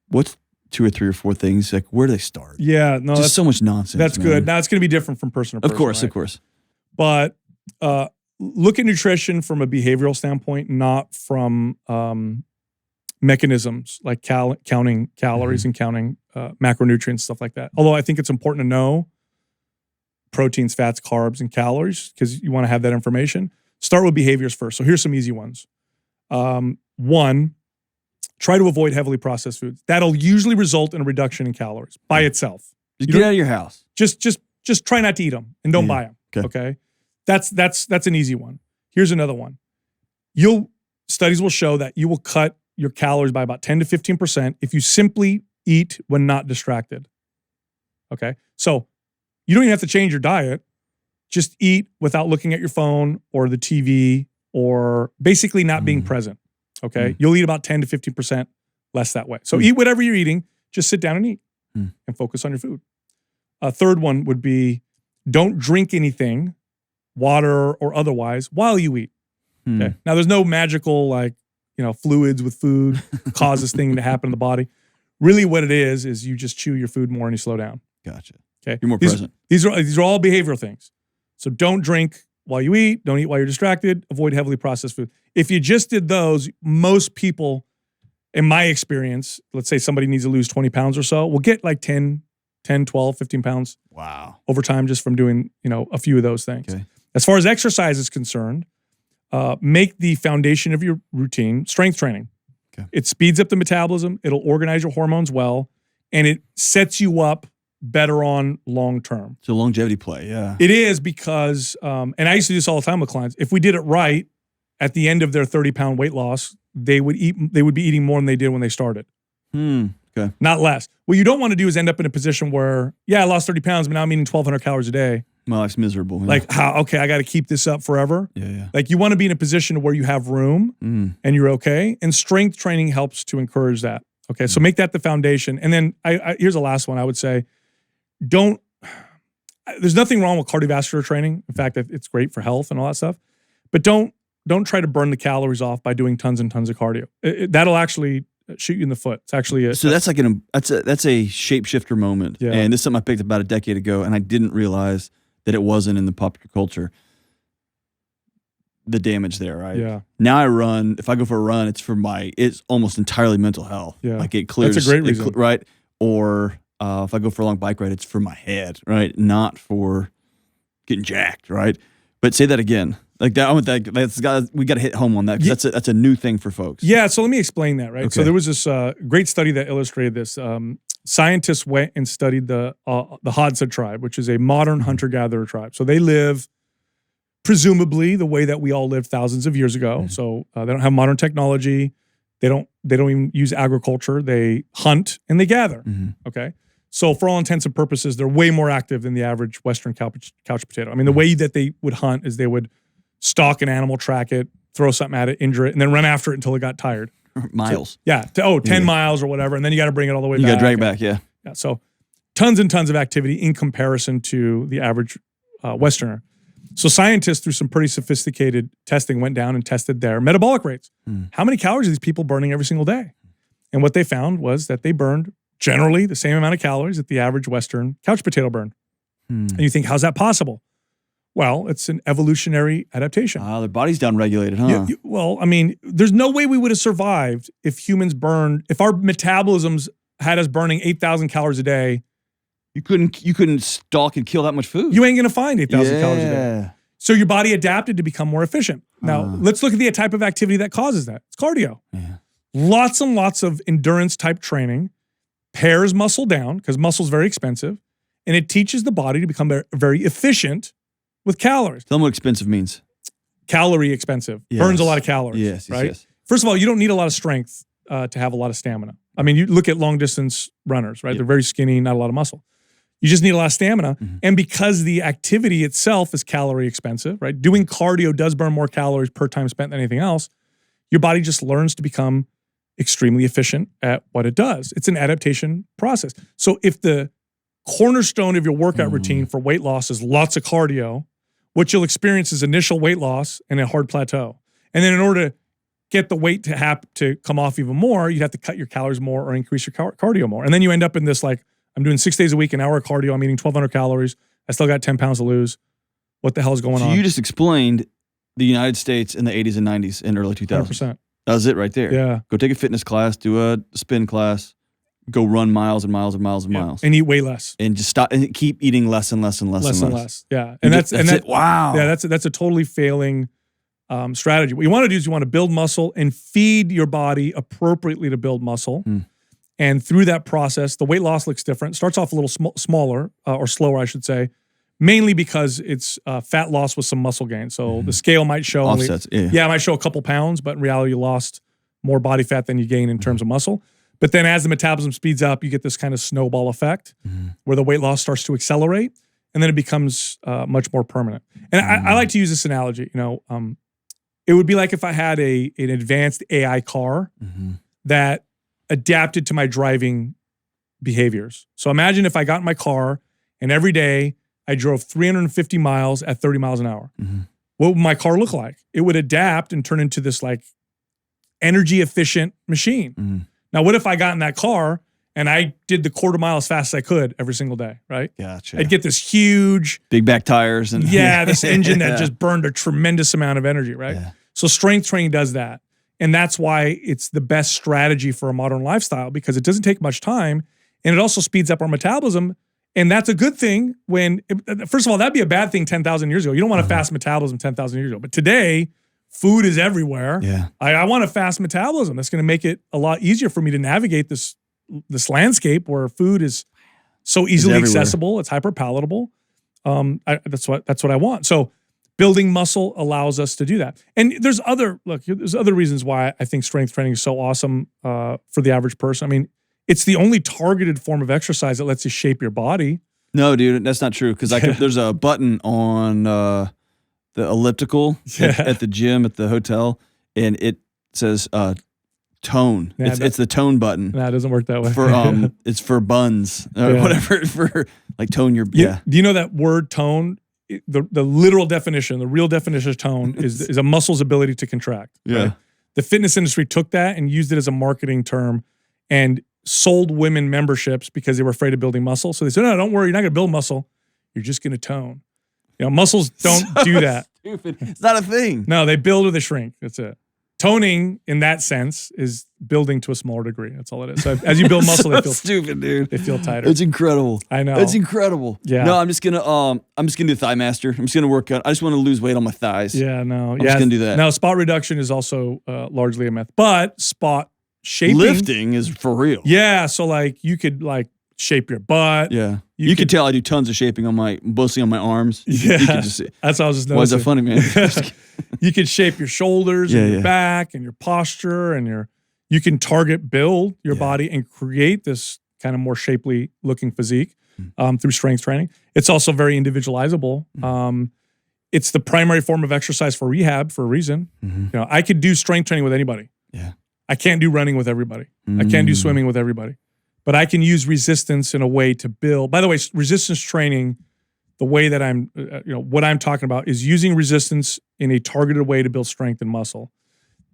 What's 2 or 3 or 4 things? Like, where do they start? Yeah, no, Just so much nonsense. That's man. good. Now it's going to be different from person to person. Of course, right? of course. But look at nutrition from a behavioral standpoint, not from mechanisms like counting calories and counting macronutrients, stuff like that. Although I think it's important to know proteins, fats, carbs, and calories because you want to have that information. Start with behaviors first. So here's some easy ones. One, try to avoid heavily processed foods. That'll usually result in a reduction in calories by itself. Just get out of your house. Just try not to eat them and don't buy them. Okay. That's an easy one. Here's another one. Studies will show that you will cut your calories by about 10 to 15% if you simply eat when not distracted. Okay. So you don't even have to change your diet. Just eat without looking at your phone or the TV or basically not being present. Okay. You'll eat about 10 to 15% less that way. So eat whatever you're eating. Just sit down and eat and focus on your food. A third one would be don't drink anything, water or otherwise, while you eat. Okay. Now there's no magical fluids with food cause this thing to happen in the body. Really what it is you just chew your food more and you slow down. Gotcha. Okay. You're more present. These are all behavioral things. So don't drink while you eat, don't eat while you're distracted, avoid heavily processed food. If you just did those, most people, in my experience, let's say somebody needs to lose 20 pounds or so, will get like 10, 12, 15 pounds. Wow. Over time just from doing, a few of those things. Okay. As far as exercise is concerned, make the foundation of your routine strength training. Okay. It speeds up the metabolism, it'll organize your hormones well, and it sets you up better on long term. So longevity play, yeah. It is because, and I used to do this all the time with clients, if we did it right, at the end of their 30-pound weight loss, they would be eating more than they did when they started. Okay. Not less. What you don't want to do is end up in a position where, I lost 30 pounds, but now I'm eating 1,200 calories a day. My life's miserable. Yeah. Like, I got to keep this up forever. Yeah. Like, you want to be in a position where you have room and you're okay. And strength training helps to encourage that. Okay, so make that the foundation. And then here's the last one I would say. There's nothing wrong with cardiovascular training. In fact, it's great for health and all that stuff. But don't try to burn the calories off by doing tons and tons of cardio. That'll actually shoot you in the foot. It's actually so that's like that's a shapeshifter moment. Yeah. And this is something I picked up about a decade ago, and I didn't realize that it wasn't in the popular culture. The damage there, right? Yeah. Now I run. If I go for a run, it's almost entirely mental health. Yeah. Like it clears. That's a great reason, right? Or if I go for a long bike ride, it's for my head, right? Not for getting jacked, right? But say that again. Like that, we got to hit home on that because that's a new thing for folks. Yeah, so let me explain that, right? Okay. So there was this great study that illustrated this. Scientists went and studied the Hadza tribe, which is a modern hunter-gatherer tribe. So they live presumably the way that we all lived thousands of years ago. Mm-hmm. So they don't have modern technology. They don't even use agriculture. They hunt and they gather. Mm-hmm. Okay. So for all intents and purposes, they're way more active than the average Western couch potato. I mean, the way that they would hunt is they would stalk an animal, track it, throw something at it, injure it, and then run after it until it got tired. Miles. So, 10 miles or whatever, and then you got to bring it all the way back. You got to drag it back, yeah. Yeah. So tons and tons of activity in comparison to the average Westerner. So scientists, through some pretty sophisticated testing, went down and tested their metabolic rates. How many calories are these people burning every single day? And what they found was that they burned generally the same amount of calories that the average Western couch potato burned. And you think, how's that possible? Well, it's an evolutionary adaptation. Their body's downregulated, huh? Well, I mean, there's no way we would have survived if our metabolisms had us burning 8,000 calories a day. You couldn't stalk and kill that much food. You ain't going to find 8,000 calories a day. So your body adapted to become more efficient. Now, let's look at the type of activity that causes that. It's cardio. Yeah. Lots and lots of endurance type training pares muscle down because muscle's very expensive, and it teaches the body to become very efficient with calories. Tell them what expensive means. Calorie expensive. Yes. Burns a lot of calories. Yes, right? Yes. First of all, you don't need a lot of strength to have a lot of stamina. I mean, you look at long distance runners, right? Yep. They're very skinny, not a lot of muscle. You just need a lot of stamina. Mm-hmm. And because the activity itself is calorie expensive, right? Doing cardio does burn more calories per time spent than anything else. Your body just learns to become extremely efficient at what it does. It's an adaptation process. So if the cornerstone of your workout routine for weight loss is lots of cardio, what you'll experience is initial weight loss and a hard plateau. And then in order to get the weight to come off even more, you'd have to cut your calories more or increase your cardio more. And then you end up in this like, I'm doing 6 days a week, an hour of cardio, I'm eating 1,200 calories, I still got 10 pounds to lose. What the hell is going on? So you just explained the United States in the 80s and 90s and early 2000s. 100%. That was it right there. Yeah. Go take a fitness class, do a spin class, go run miles and miles and miles and miles and eat way less and just stop and keep eating less and less and less and less. Yeah, and that's it. Wow. Yeah, that's a totally failing strategy. What you want to do is you want to build muscle and feed your body appropriately to build muscle. And through that process, the weight loss looks different. It starts off a little smaller or slower, I should say, mainly because it's fat loss with some muscle gain. So the scale might show offsets. It might show a couple pounds, but in reality, you lost more body fat than you gain in terms of muscle. But then as the metabolism speeds up, you get this kind of snowball effect where the weight loss starts to accelerate, and then it becomes much more permanent. And I like to use this analogy. It would be like if I had an advanced AI car that adapted to my driving behaviors. So imagine if I got in my car and every day I drove 350 miles at 30 miles an hour. What would my car look like? It would adapt and turn into this like energy efficient machine. Now, what if I got in that car and I did the quarter mile as fast as I could every single day, right? Gotcha. I'd get this huge big back tires and this engine that just burned a tremendous amount of energy, right? Yeah. So strength training does that. And that's why it's the best strategy for a modern lifestyle, because it doesn't take much time and it also speeds up our metabolism. And that's a good thing first of all, that'd be a bad thing 10,000 years ago. You don't want a fast metabolism 10,000 years ago. But today, food is everywhere. Yeah. I want a fast metabolism. That's going to make it a lot easier for me to navigate this landscape where food is so easily accessible. It's hyper palatable. That's what I want. So building muscle allows us to do that. And there's other reasons why I think strength training is so awesome for the average person. I mean, it's the only targeted form of exercise that lets you shape your body. No, dude, that's not true. Because there's a button on the elliptical at the gym at the hotel, and it says tone. Yeah, it's the tone button. Nah, it doesn't work that way. For it's for buns or whatever, for like tone your Do you know that word tone? The literal definition, the real definition of tone is a muscle's ability to contract. Yeah. Right? The fitness industry took that and used it as a marketing term and sold women memberships because they were afraid of building muscle. So they said, no, don't worry, you're not going to build muscle. You're just going to tone. Muscles don't do that. Stupid. It's not a thing. No, they build or they shrink. That's it. Toning, in that sense, is building to a smaller degree. That's all it is. So as you build muscle, they feel stupid, dude. They feel tighter. It's incredible. I know. It's incredible. Yeah. No, I'm just gonna do Thigh Master. I'm just gonna work out. I just want to lose weight on my thighs. Yeah, no. I'm just gonna do that. No, spot reduction is also largely a myth, but spot shaping, lifting is for real. Yeah, so like you could like shape your butt. Yeah. You could tell I do tons of shaping mostly on my arms. You could just see. That's what I was just noticing. Why is that funny, man? You can shape your shoulders and your back and your posture and you can build your body and create this kind of more shapely looking physique through strength training. It's also very individualizable. It's the primary form of exercise for rehab for a reason. I could do strength training with anybody. Yeah. I can't do running with everybody. I can't do swimming with everybody. But I can use resistance in a way to build. By the way, resistance training, the way that what I'm talking about is using resistance in a targeted way to build strength and muscle.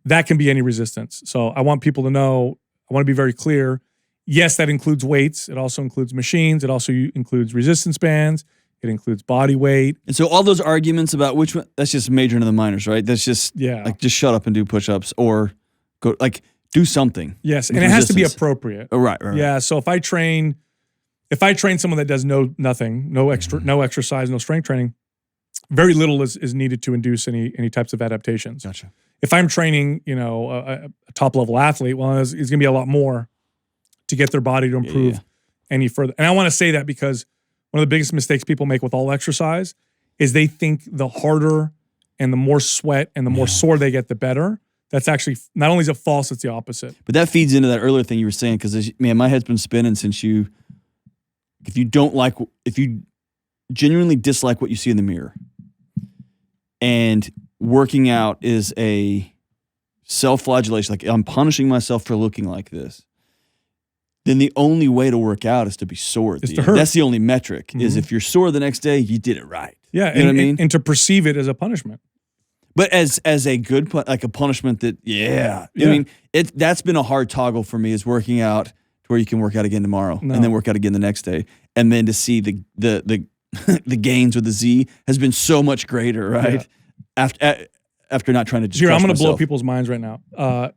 That can be any resistance. So I want people to know, I want to be very clear. Yes, that includes weights. It also includes machines. It also includes resistance bands. It includes body weight. And so all those arguments about which one, that's just major into the minors, right? That's just like just shut up and do push-ups or go do something. Yes, and it has to be appropriate. Oh, right. Yeah, so if I train someone that does nothing, no exercise, no strength training, very little is needed to induce any types of adaptations. Gotcha. If I'm training, a top level athlete, well, it's going to be a lot more to get their body to improve any further. And I want to say that because one of the biggest mistakes people make with all exercise is they think the harder and the more sweat and the more sore they get, the better. That's actually, not only is it false, it's the opposite. But that feeds into that earlier thing you were saying, because man, my head's been spinning since if you genuinely dislike what you see in the mirror, and working out is a self-flagellation, like I'm punishing myself for looking like this, then the only way to work out is to be sore. It's to hurt. That's the only metric, is if you're sore the next day, you did it right. Yeah, you know what I mean? And to perceive it as a punishment. But as a good, like a punishment that, I mean, that's been a hard toggle for me, is working out to where you can work out again tomorrow and then work out again the next day. And then to see the the gains with the Z has been so much greater, right? Yeah. After not trying to just Here, I'm going to blow people's minds right now.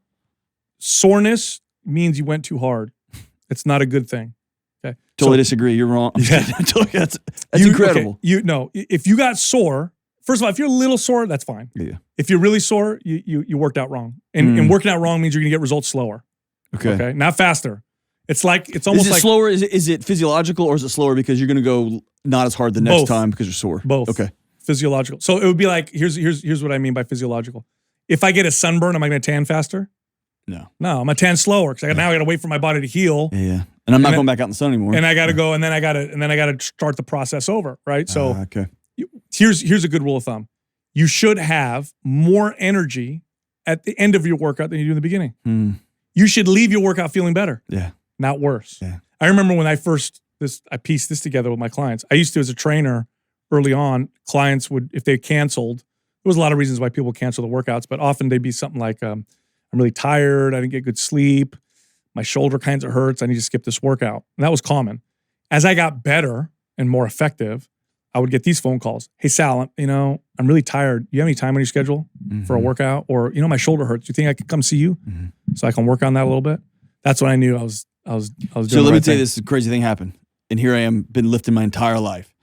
Soreness means you went too hard. It's not a good thing. Okay. Totally disagree. You're wrong. Yeah. That's incredible. Okay, if you got sore, first of all, if you're a little sore, that's fine. Yeah. If you're really sore, you worked out wrong. And working out wrong means you're going to get results slower. Okay. Not faster. It's almost like slower. Is it physiological or is it slower because you're going to go not as hard the next Both. time because you're sore? Both. Okay. Physiological. So it would be like, here's what I mean by physiological. If I get a sunburn, am I going to tan faster? No. No, I'm going to tan slower because now I got to wait for my body to heal. Yeah. And I'm not going back out in the sun anymore. And I got to go, and then I got to start the process over, right? So okay. Here's a good rule of thumb. You should have more energy at the end of your workout than you do in the beginning. You should leave your workout feeling better. Yeah. Not worse. Yeah. I remember when I pieced this together with my clients. I used to, as a trainer early on, clients would, if they canceled, there was a lot of reasons why people cancel the workouts, but often they'd be something like, I'm really tired, I didn't get good sleep, my shoulder kind of hurts, I need to skip this workout. And that was common. As I got better and more effective, I would get these phone calls. Hey, Sal, I'm really tired. Do you have any time on your schedule for a workout? Or, my shoulder hurts. Do you think I could come see you so I can work on that a little bit? That's when I knew I was doing So let me tell you, this this crazy thing happened. And here I am, been lifting my entire life.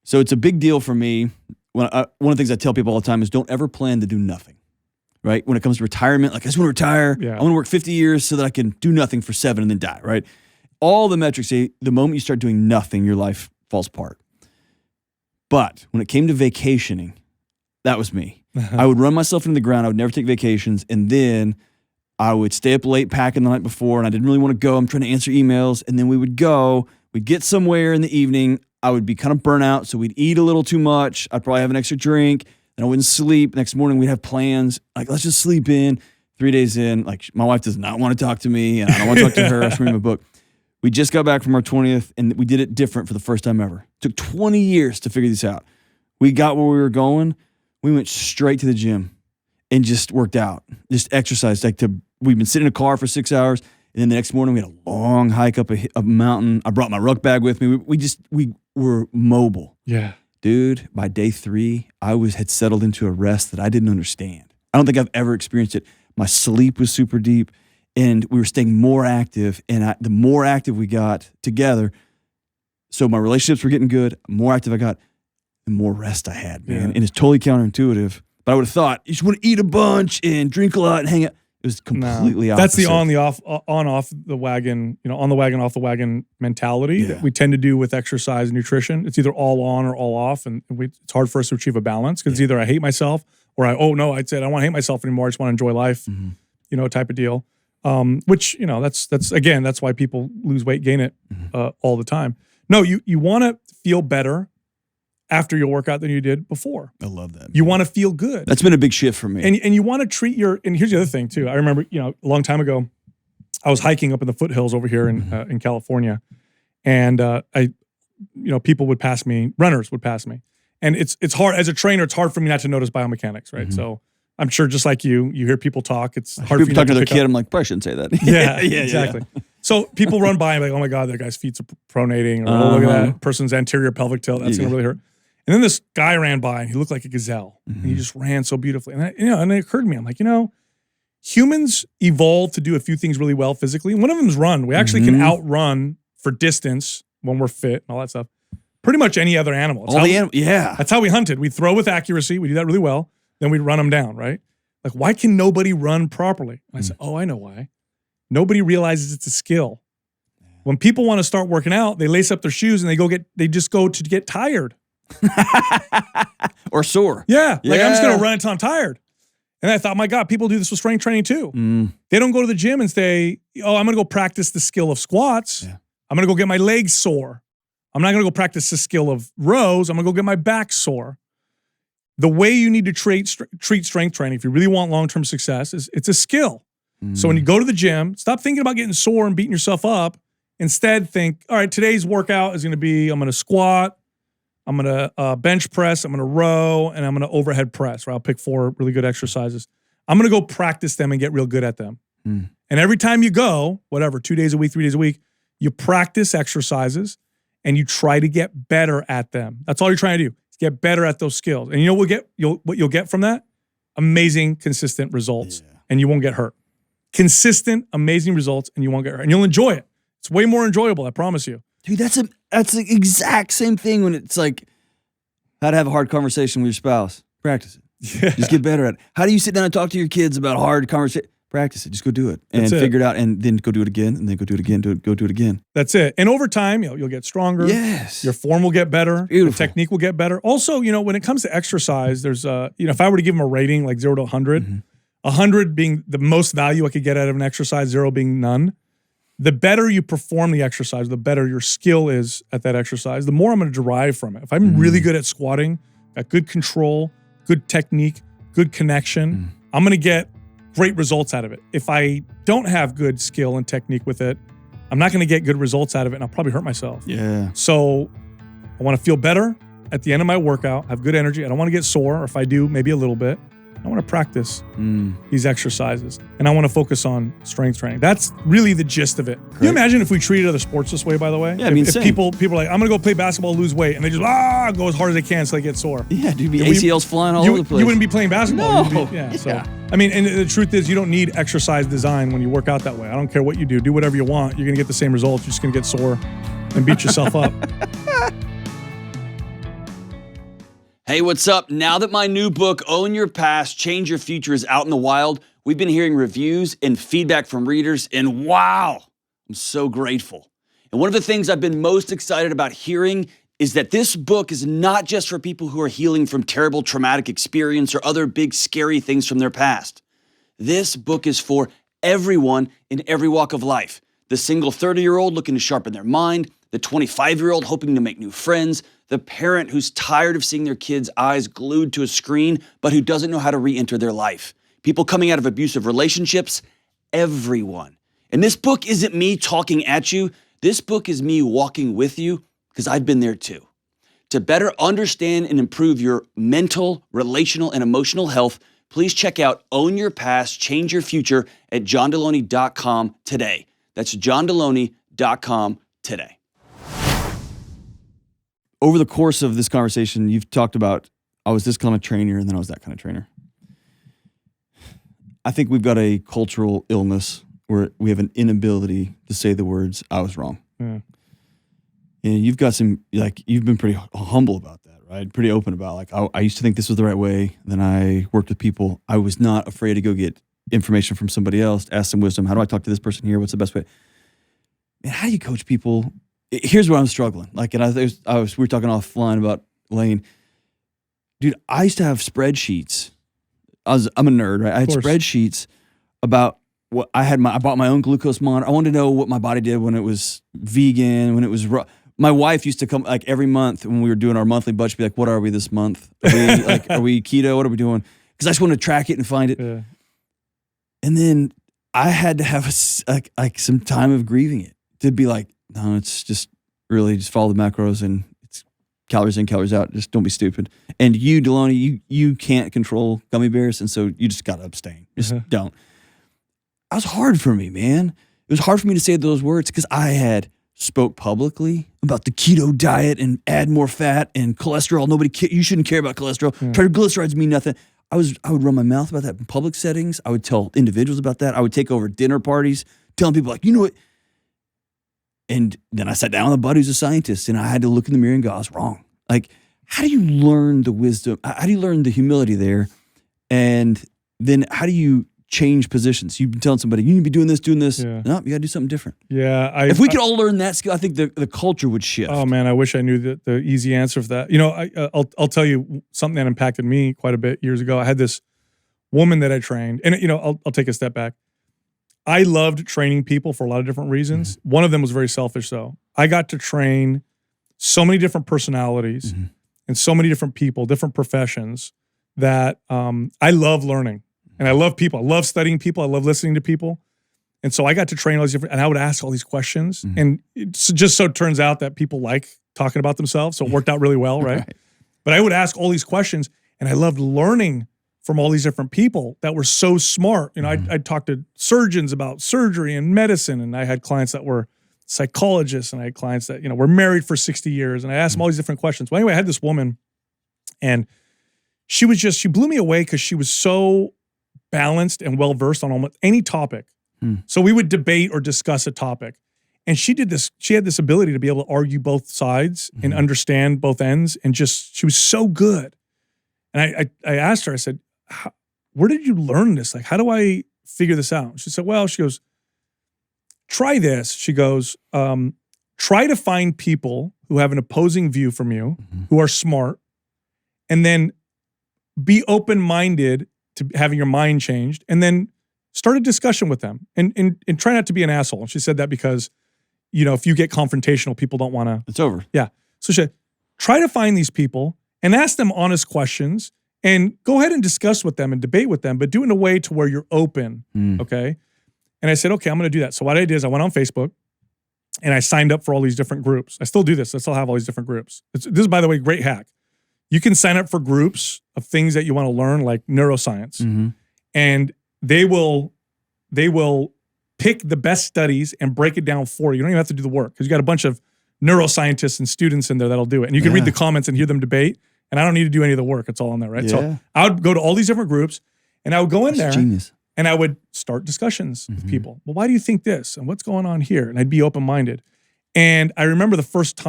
So it's a big deal for me. One of the things I tell people all the time is don't ever plan to do nothing, right? When it comes to retirement, like I just want to retire. Yeah. I want to work 50 years so that I can do nothing for 7 and then die, right? All the metrics say the moment you start doing nothing, your life falls apart. But when it came to vacationing, that was me. I would run myself into the ground. I would never take vacations. And then I would stay up late packing the night before, and I didn't really want to go. I'm trying to answer emails. And then we would go. We'd get somewhere in the evening. I would be kind of burnt out, so we'd eat a little too much. I'd probably have an extra drink. Then I wouldn't sleep. Next morning, we'd have plans. Like, let's just sleep in. 3 days in, like, my wife does not want to talk to me, and I don't want to talk to her. I should read my book. We just got back from our 20th, and we did it different for the first time ever. It took 20 years to figure this out. We got where we were going. We went straight to the gym and just worked out, just exercised. We've been sitting in a car for 6 hours, and then the next morning we had a long hike up a mountain. I brought my ruck bag with me. We were mobile. Yeah. Dude, by day 3, I had settled into a rest that I didn't understand. I don't think I've ever experienced it. My sleep was super deep, and we were staying more active. And the more active we got together, so my relationships were getting good. The more active I got, the more rest I had, man. Yeah. And it's totally counterintuitive. But I would have thought you just want to eat a bunch and drink a lot and hang out. It was completely opposite. That's the off the wagon, on the wagon, off the wagon mentality that we tend to do with exercise and nutrition. It's either all on or all off, and it's hard for us to achieve a balance because it's either I hate myself or I'd say I don't want to hate myself anymore. I just want to enjoy life, type of deal. Which that's why people lose weight, gain it all the time. No, you want to feel better after your workout than you did before. I love that. You want to feel good. That's been a big shift for me. And you want to treat and here's the other thing too. I remember, a long time ago, I was hiking up in the foothills over here in California. And people would pass me, runners would pass me. And it's hard, as a trainer, it's hard for me not to notice biomechanics, right? So I'm sure just like you hear people talk, it's hard for you talk to their pick kid, up. I'm like, probably shouldn't say that. Yeah, exactly. Yeah. So people run by and be like, oh my God, that guy's feet are pronating, or oh, look at that person's anterior pelvic tilt, that's gonna really hurt. And then this guy ran by and he looked like a gazelle. And he just ran so beautifully. And and it occurred to me, I'm like, humans evolved to do a few things really well physically. One of them is run. We actually can outrun for distance when we're fit and all that stuff. Pretty much any other animal. That's how we hunted. We throw with accuracy. We do that really well. Then we run them down, right? Like, why can nobody run properly? And I said, I know why. Nobody realizes it's a skill. When people want to start working out, they lace up their shoes and they just go to get tired. Or sore. Yeah. Like, I'm just going to run until I'm tired. And I thought, my God, people do this with strength training too. They don't go to the gym and say, I'm going to go practice the skill of squats. Yeah. I'm going to go get my legs sore. I'm not going to go practice the skill of rows. I'm going to go get my back sore. The way you need to treat strength training, if you really want long-term success, is it's a skill. So when you go to the gym, stop thinking about getting sore and beating yourself up. Instead, think, all right, today's workout is going to be, I'm going to squat, I'm going to bench press, I'm going to row, and I'm going to overhead press, right? I'll pick 4 really good exercises. I'm going to go practice them and get real good at them. And every time you go, 2 days a week, 3 days a week, you practice exercises and you try to get better at them. That's all you're trying to do, is get better at those skills. And you know what you'll get from that? Amazing, consistent results, and you won't get hurt. Consistent, amazing results, and you won't get hurt. And you'll enjoy it. It's way more enjoyable, I promise you. Dude, that's the exact same thing when it's like how to have a hard conversation with your spouse. Practice it. Yeah. Just get better at it. How do you sit down and talk to your kids about hard conversation? Practice it. Just go do it and figure it out, and then go do it again, and then go do it again. Go do it again. That's it. And over time, you'll get stronger. Yes. Your form will get better. Beautiful. The technique will get better. Also, when it comes to exercise, there's if I were to give them a rating like 0 to 100, 100 being the most value I could get out of an exercise, 0 being none. The better you perform the exercise, the better your skill is at that exercise, the more I'm going to derive from it. If I'm really good at squatting, got good control, good technique, good connection, I'm going to get great results out of it. If I don't have good skill and technique with it, I'm not going to get good results out of it, and I'll probably hurt myself. Yeah. So I want to feel better at the end of my workout, have good energy. I don't want to get sore, or if I do, maybe a little bit. I want to practice these exercises, and I want to focus on strength training. That's really the gist of it. Can you imagine if we treated other sports this way, by the way? Yeah, I mean, if people are like, I'm going to go play basketball, lose weight, and they just go as hard as they can so they get sore. Yeah, dude, ACLs flying all over the place. You wouldn't be playing basketball. No. So, I mean, and the truth is, you don't need exercise design when you work out that way. I don't care what you do. Do whatever you want. You're going to get the same results. You're just going to get sore and beat yourself up. Hey, what's up? Now that my new book, Own Your Past, Change Your Future, is out in the wild, we've been hearing reviews and feedback from readers, and wow, I'm so grateful. And one of the things I've been most excited about hearing is that this book is not just for people who are healing from terrible traumatic experience or other big scary things from their past. This book is for everyone in every walk of life. The single 30-year-old looking to sharpen their mind, the 25-year-old hoping to make new friends, the parent who's tired of seeing their kids' eyes glued to a screen, but who doesn't know how to re-enter their life. People coming out of abusive relationships, everyone. And this book isn't me talking at you. This book is me walking with you, because I've been there too. To better understand and improve your mental, relational, and emotional health, please check out Own Your Past, Change Your Future at johndelony.com today. That's johndelony.com today. Over the course of this conversation, you've talked about, I was this kind of trainer and then I was that kind of trainer. I think we've got a cultural illness where we have an inability to say the words, I was wrong. Yeah. And you've got you've been pretty humble about that, right? Pretty open about, I used to think this was the right way. Then I worked with people. I was not afraid to go get information from somebody else, ask some wisdom. How do I talk to this person here? What's the best way? Man, how do you coach people? Here's where I'm struggling. We were talking offline about Lane. Dude, I used to have spreadsheets. I'm a nerd, right? I had spreadsheets about what I had. I bought my own glucose monitor. I wanted to know what my body did when it was vegan, when it was raw. My wife used to come every month when we were doing our monthly budget, be like, "What are we this month? Are we keto? What are we doing?" Because I just wanted to track it and find it. Yeah. And then I had to have some time of grieving it to be like, no, it's just really just follow the macros and it's calories in, calories out. Just don't be stupid. And you, Delony, you can't control gummy bears, and so you just got to abstain. Just don't. That was hard for me, man. It was hard for me to say those words because I had spoke publicly about the keto diet and add more fat and cholesterol. You shouldn't care about cholesterol. Triglycerides mean nothing. I would run my mouth about that in public settings. I would tell individuals about that. I would take over dinner parties, telling people you know what. And then I sat down with a buddy who's a scientist, and I had to look in the mirror and go, I was wrong. How do you learn the wisdom? How do you learn the humility there? And then how do you change positions? You've been telling somebody, you need to be doing this. Yeah. No, you got to do something different. Yeah. If we could all learn that skill, I think the culture would shift. Oh, man, I wish I knew the easy answer for that. I'll tell you something that impacted me quite a bit years ago. I had this woman that I trained, and, I'll take a step back. I loved training people for a lot of different reasons. Mm-hmm. One of them was very selfish, though. I got to train so many different personalities and so many different people, different professions that I love learning. And I love people. I love studying people. I love listening to people. And so I got to train all these different, and I would ask all these questions. Mm-hmm. And it just so turns out that people like talking about themselves. So it worked out really well, right? But I would ask all these questions, and I loved learning from all these different people that were so smart. I'd talk to surgeons about surgery and medicine, and I had clients that were psychologists, and I had clients that, were married for 60 years, and I asked them all these different questions. Well, anyway, I had this woman, and she blew me away because she was so balanced and well-versed on almost any topic. So we would debate or discuss a topic, And she had this ability to be able to argue both sides and understand both ends. And she was so good. And I asked her, I said, where did you learn this? Like, how do I figure this out? She said, well, she goes, try this. She goes, try to find people who have an opposing view from you, who are smart, and then be open-minded to having your mind changed, and then start a discussion with them and try not to be an asshole. And she said that because, if you get confrontational, people don't want to. It's over. Yeah. So she said, try to find these people and ask them honest questions and go ahead and discuss with them and debate with them, but do it in a way to where you're open. Okay. And I said, okay, I'm going to do that. So what I did is I went on Facebook and I signed up for all these different groups. I still do this. I still have all these different groups. This is, by the way, a great hack. You can sign up for groups of things that you want to learn, like neuroscience, and they will pick the best studies and break it down for you. You don't even have to do the work because you got a bunch of neuroscientists and students in there that'll do it. And you can read the comments and hear them debate. And I don't need to do any of the work. It's all in there, right? Yeah. So I would go to all these different groups and I would go in there genius. and I would start discussions with people. Well, why do you think this? And what's going on here? And I'd be open-minded. And I remember the first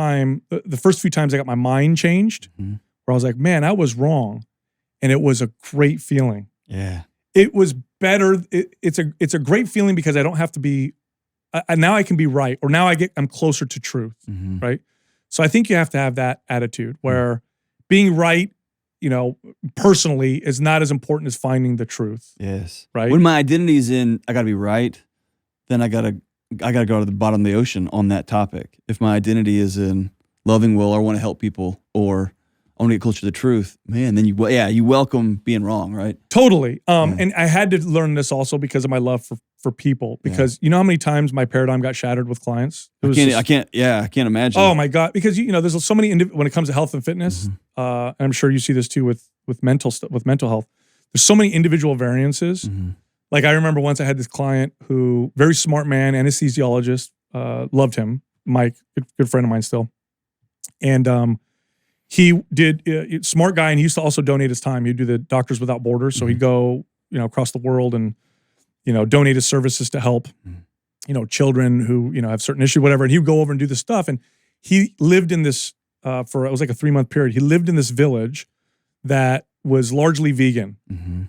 few times I got my mind changed, where I was like, man, I was wrong. And it was a great feeling. Yeah. It was better. It's a great feeling because I don't have to be, now I can be right, or now I'm closer to truth, right? So I think you have to have that attitude where being right, personally is not as important as finding the truth. Yes. Right. When my identity is in, I got to be right, then I got to go to the bottom of the ocean on that topic. If my identity is in loving well, or want to help people, or I want to get closer to the truth, man, then you welcome being wrong, right? Totally. And I had to learn this also because of my love for people. Because you know how many times my paradigm got shattered with clients? I can't imagine. Oh my God. Because there's so many when it comes to health and fitness, and I'm sure you see this too with mental health. There's so many individual variances. Like I remember once I had this client who, very smart man, anesthesiologist, loved him, Mike, good friend of mine still. And he did, smart guy, and he used to also donate his time. He'd do the Doctors Without Borders. So he'd go, across the world and, donate his services to help, children who, have certain issues, whatever. And he would go over and do this stuff. And he lived in this, it was like a 3-month period. He lived in this village that was largely vegan.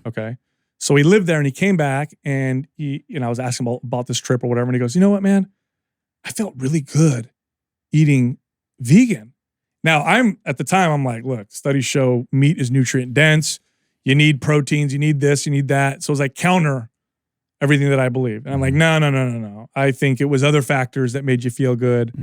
Okay. So he lived there and he came back and I was asking about this trip or whatever. And he goes, you know what, man, I felt really good eating vegan. Now at the time, I'm like, look, studies show meat is nutrient dense. You need proteins, you need this, you need that. So it's like counter everything that I believe. And I'm like, no. I think it was other factors that made you feel good.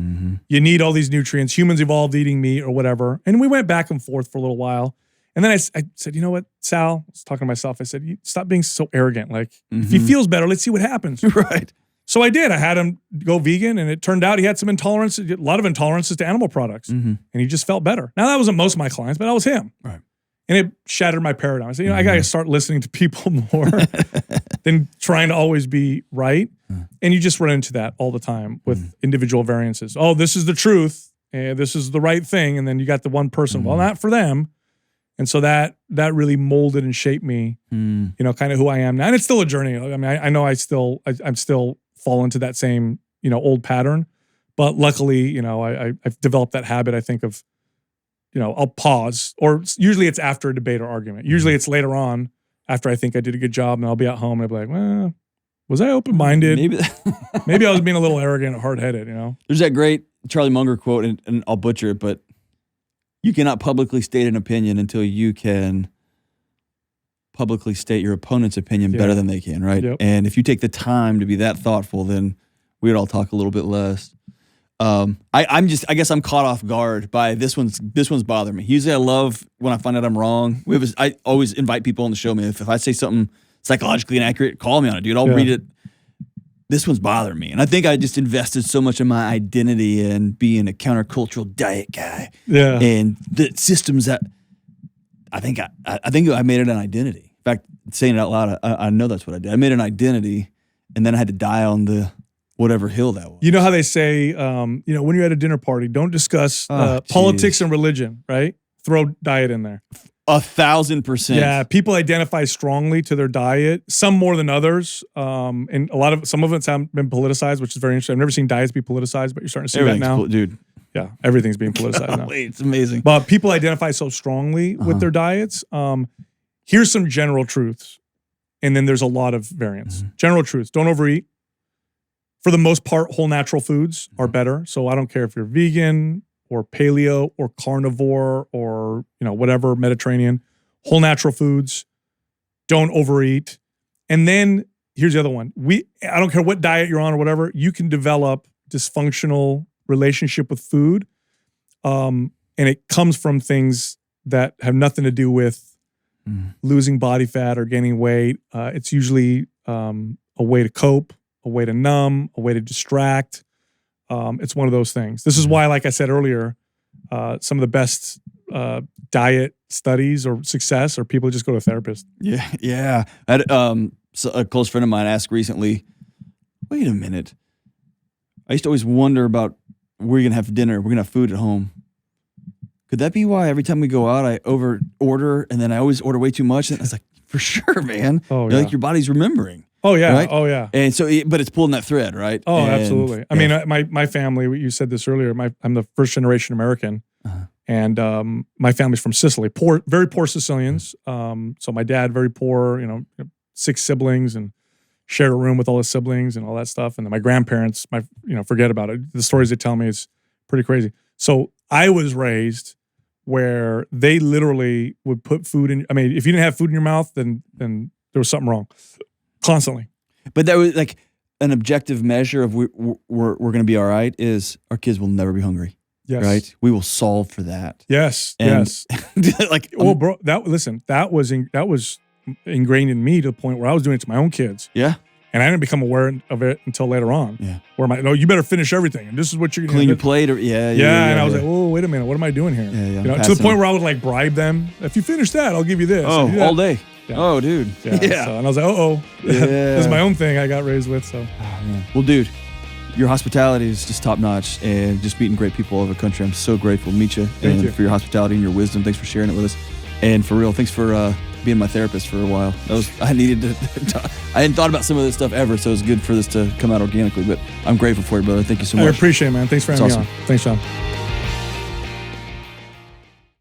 You need all these nutrients. Humans evolved eating meat or whatever. And we went back and forth for a little while. And then I said, you know what, Sal, I was talking to myself. I said, stop being so arrogant. Like, if he feels better, let's see what happens. Right. So I did. I had him go vegan, and it turned out he had some intolerance, a lot of intolerances to animal products. And he just felt better. Now, that wasn't most of my clients, but that was him. Right. And it shattered my paradigm. I said, I got to start listening to people more than trying to always be right. And you just run into that all the time with individual variances. Oh, this is the truth. And this is the right thing. And then you got the one person, well, not for them. And so that really molded and shaped me, kind of who I am now. And it's still a journey. I mean, I know I'm still fall into that same, old pattern. But luckily, I've developed that habit, I think, of, I'll pause, or usually it's after a debate or argument. Usually it's later on after I think I did a good job, and I'll be at home and I'll be like, well, was I open-minded? Maybe I was being a little arrogant or hard-headed, There's that great Charlie Munger quote, and I'll butcher it, but you cannot publicly state an opinion until you can publicly state your opponent's opinion better than they can, right? Yep. And if you take the time to be that thoughtful, then we would all talk a little bit less. I guess I'm caught off guard by this one's bothering me. Usually I love when I find out I'm wrong. I always invite people on the show, man. If I say something psychologically inaccurate, call me on it, dude. I'll read it. This one's bothering me. And I think I just invested so much of my identity in being a countercultural diet guy. Yeah. And the systems that I think I made it an identity. In fact, saying it out loud, I know that's what I did. I made an identity, and then I had to die on the whatever hill that was. You know how they say, when you're at a dinner party, don't discuss politics and religion, right? Throw diet in there. 1,000%. Yeah, people identify strongly to their diet, some more than others. And some of it's haven't been politicized, which is very interesting. I've never seen diets be politicized, but you're starting to see that now. Dude. Yeah, everything's being politicized now. It's amazing. But people identify so strongly with their diets. Here's some general truths, and then there's a lot of variance. General truths: don't overeat. For the most part, whole natural foods are better. So I don't care if you're vegan or paleo or carnivore or whatever, Mediterranean. Whole natural foods. Don't overeat. And then here's the other one: I don't care what diet you're on or whatever. You can develop dysfunctional relationship with food, and it comes from things that have nothing to do with losing body fat or gaining weight. It's usually a way to cope, a way to numb, a way to distract. It's one of those things. This is why, like I said earlier, some of the best diet studies or success are people who just go to a therapist. Yeah. I had, so a close friend of mine asked recently, wait a minute. I used to always wonder about where you're going to have dinner. We're going to have food at home. Could that be why every time we go out, I order and then I always order way too much? And I was like, for sure, man. Oh, yeah. Like your body's remembering. Oh, yeah. Right? Oh, yeah. And so, but it's pulling that thread, right? Oh, and, absolutely. I mean, my family, you said this earlier, I'm the first generation American. And my family's from Sicily, very poor Sicilians. So my dad, very poor, 6 siblings and shared a room with all his siblings and all that stuff. And then my grandparents, forget about it. The stories they tell me is pretty crazy. So I was raised where they literally would put food in. I mean, if you didn't have food in your mouth, then there was something wrong constantly. But that was like an objective measure of we're going to be all right is our kids will never be hungry. Yes. Right. We will solve for that. Yes. And yes. like, well, bro, that was ingrained in me to the point where I was doing it to my own kids. Yeah. And I didn't become aware of it until later on. Yeah. Where you better finish everything. And this is what you're going to clean your plate. Yeah. And I was like, oh, wait a minute. What am I doing here? Yeah. To the point where I would like bribe them. If you finish that, I'll give you this. Oh, all day. Yeah. Oh, dude. Yeah. So, and I was like, this is my own thing I got raised with. So. Oh, man. Well, dude, your hospitality is just top notch and just meeting great people all over the country. I'm so grateful to meet you. Thank you. For your hospitality and your wisdom. Thanks for sharing it with us. And for real, thanks for being my therapist for a while. I needed to. I hadn't thought about some of this stuff ever, so it was good for this to come out organically. But I'm grateful for you, brother. Thank you so much. I appreciate it, man. Thanks for having me on. Thanks, John.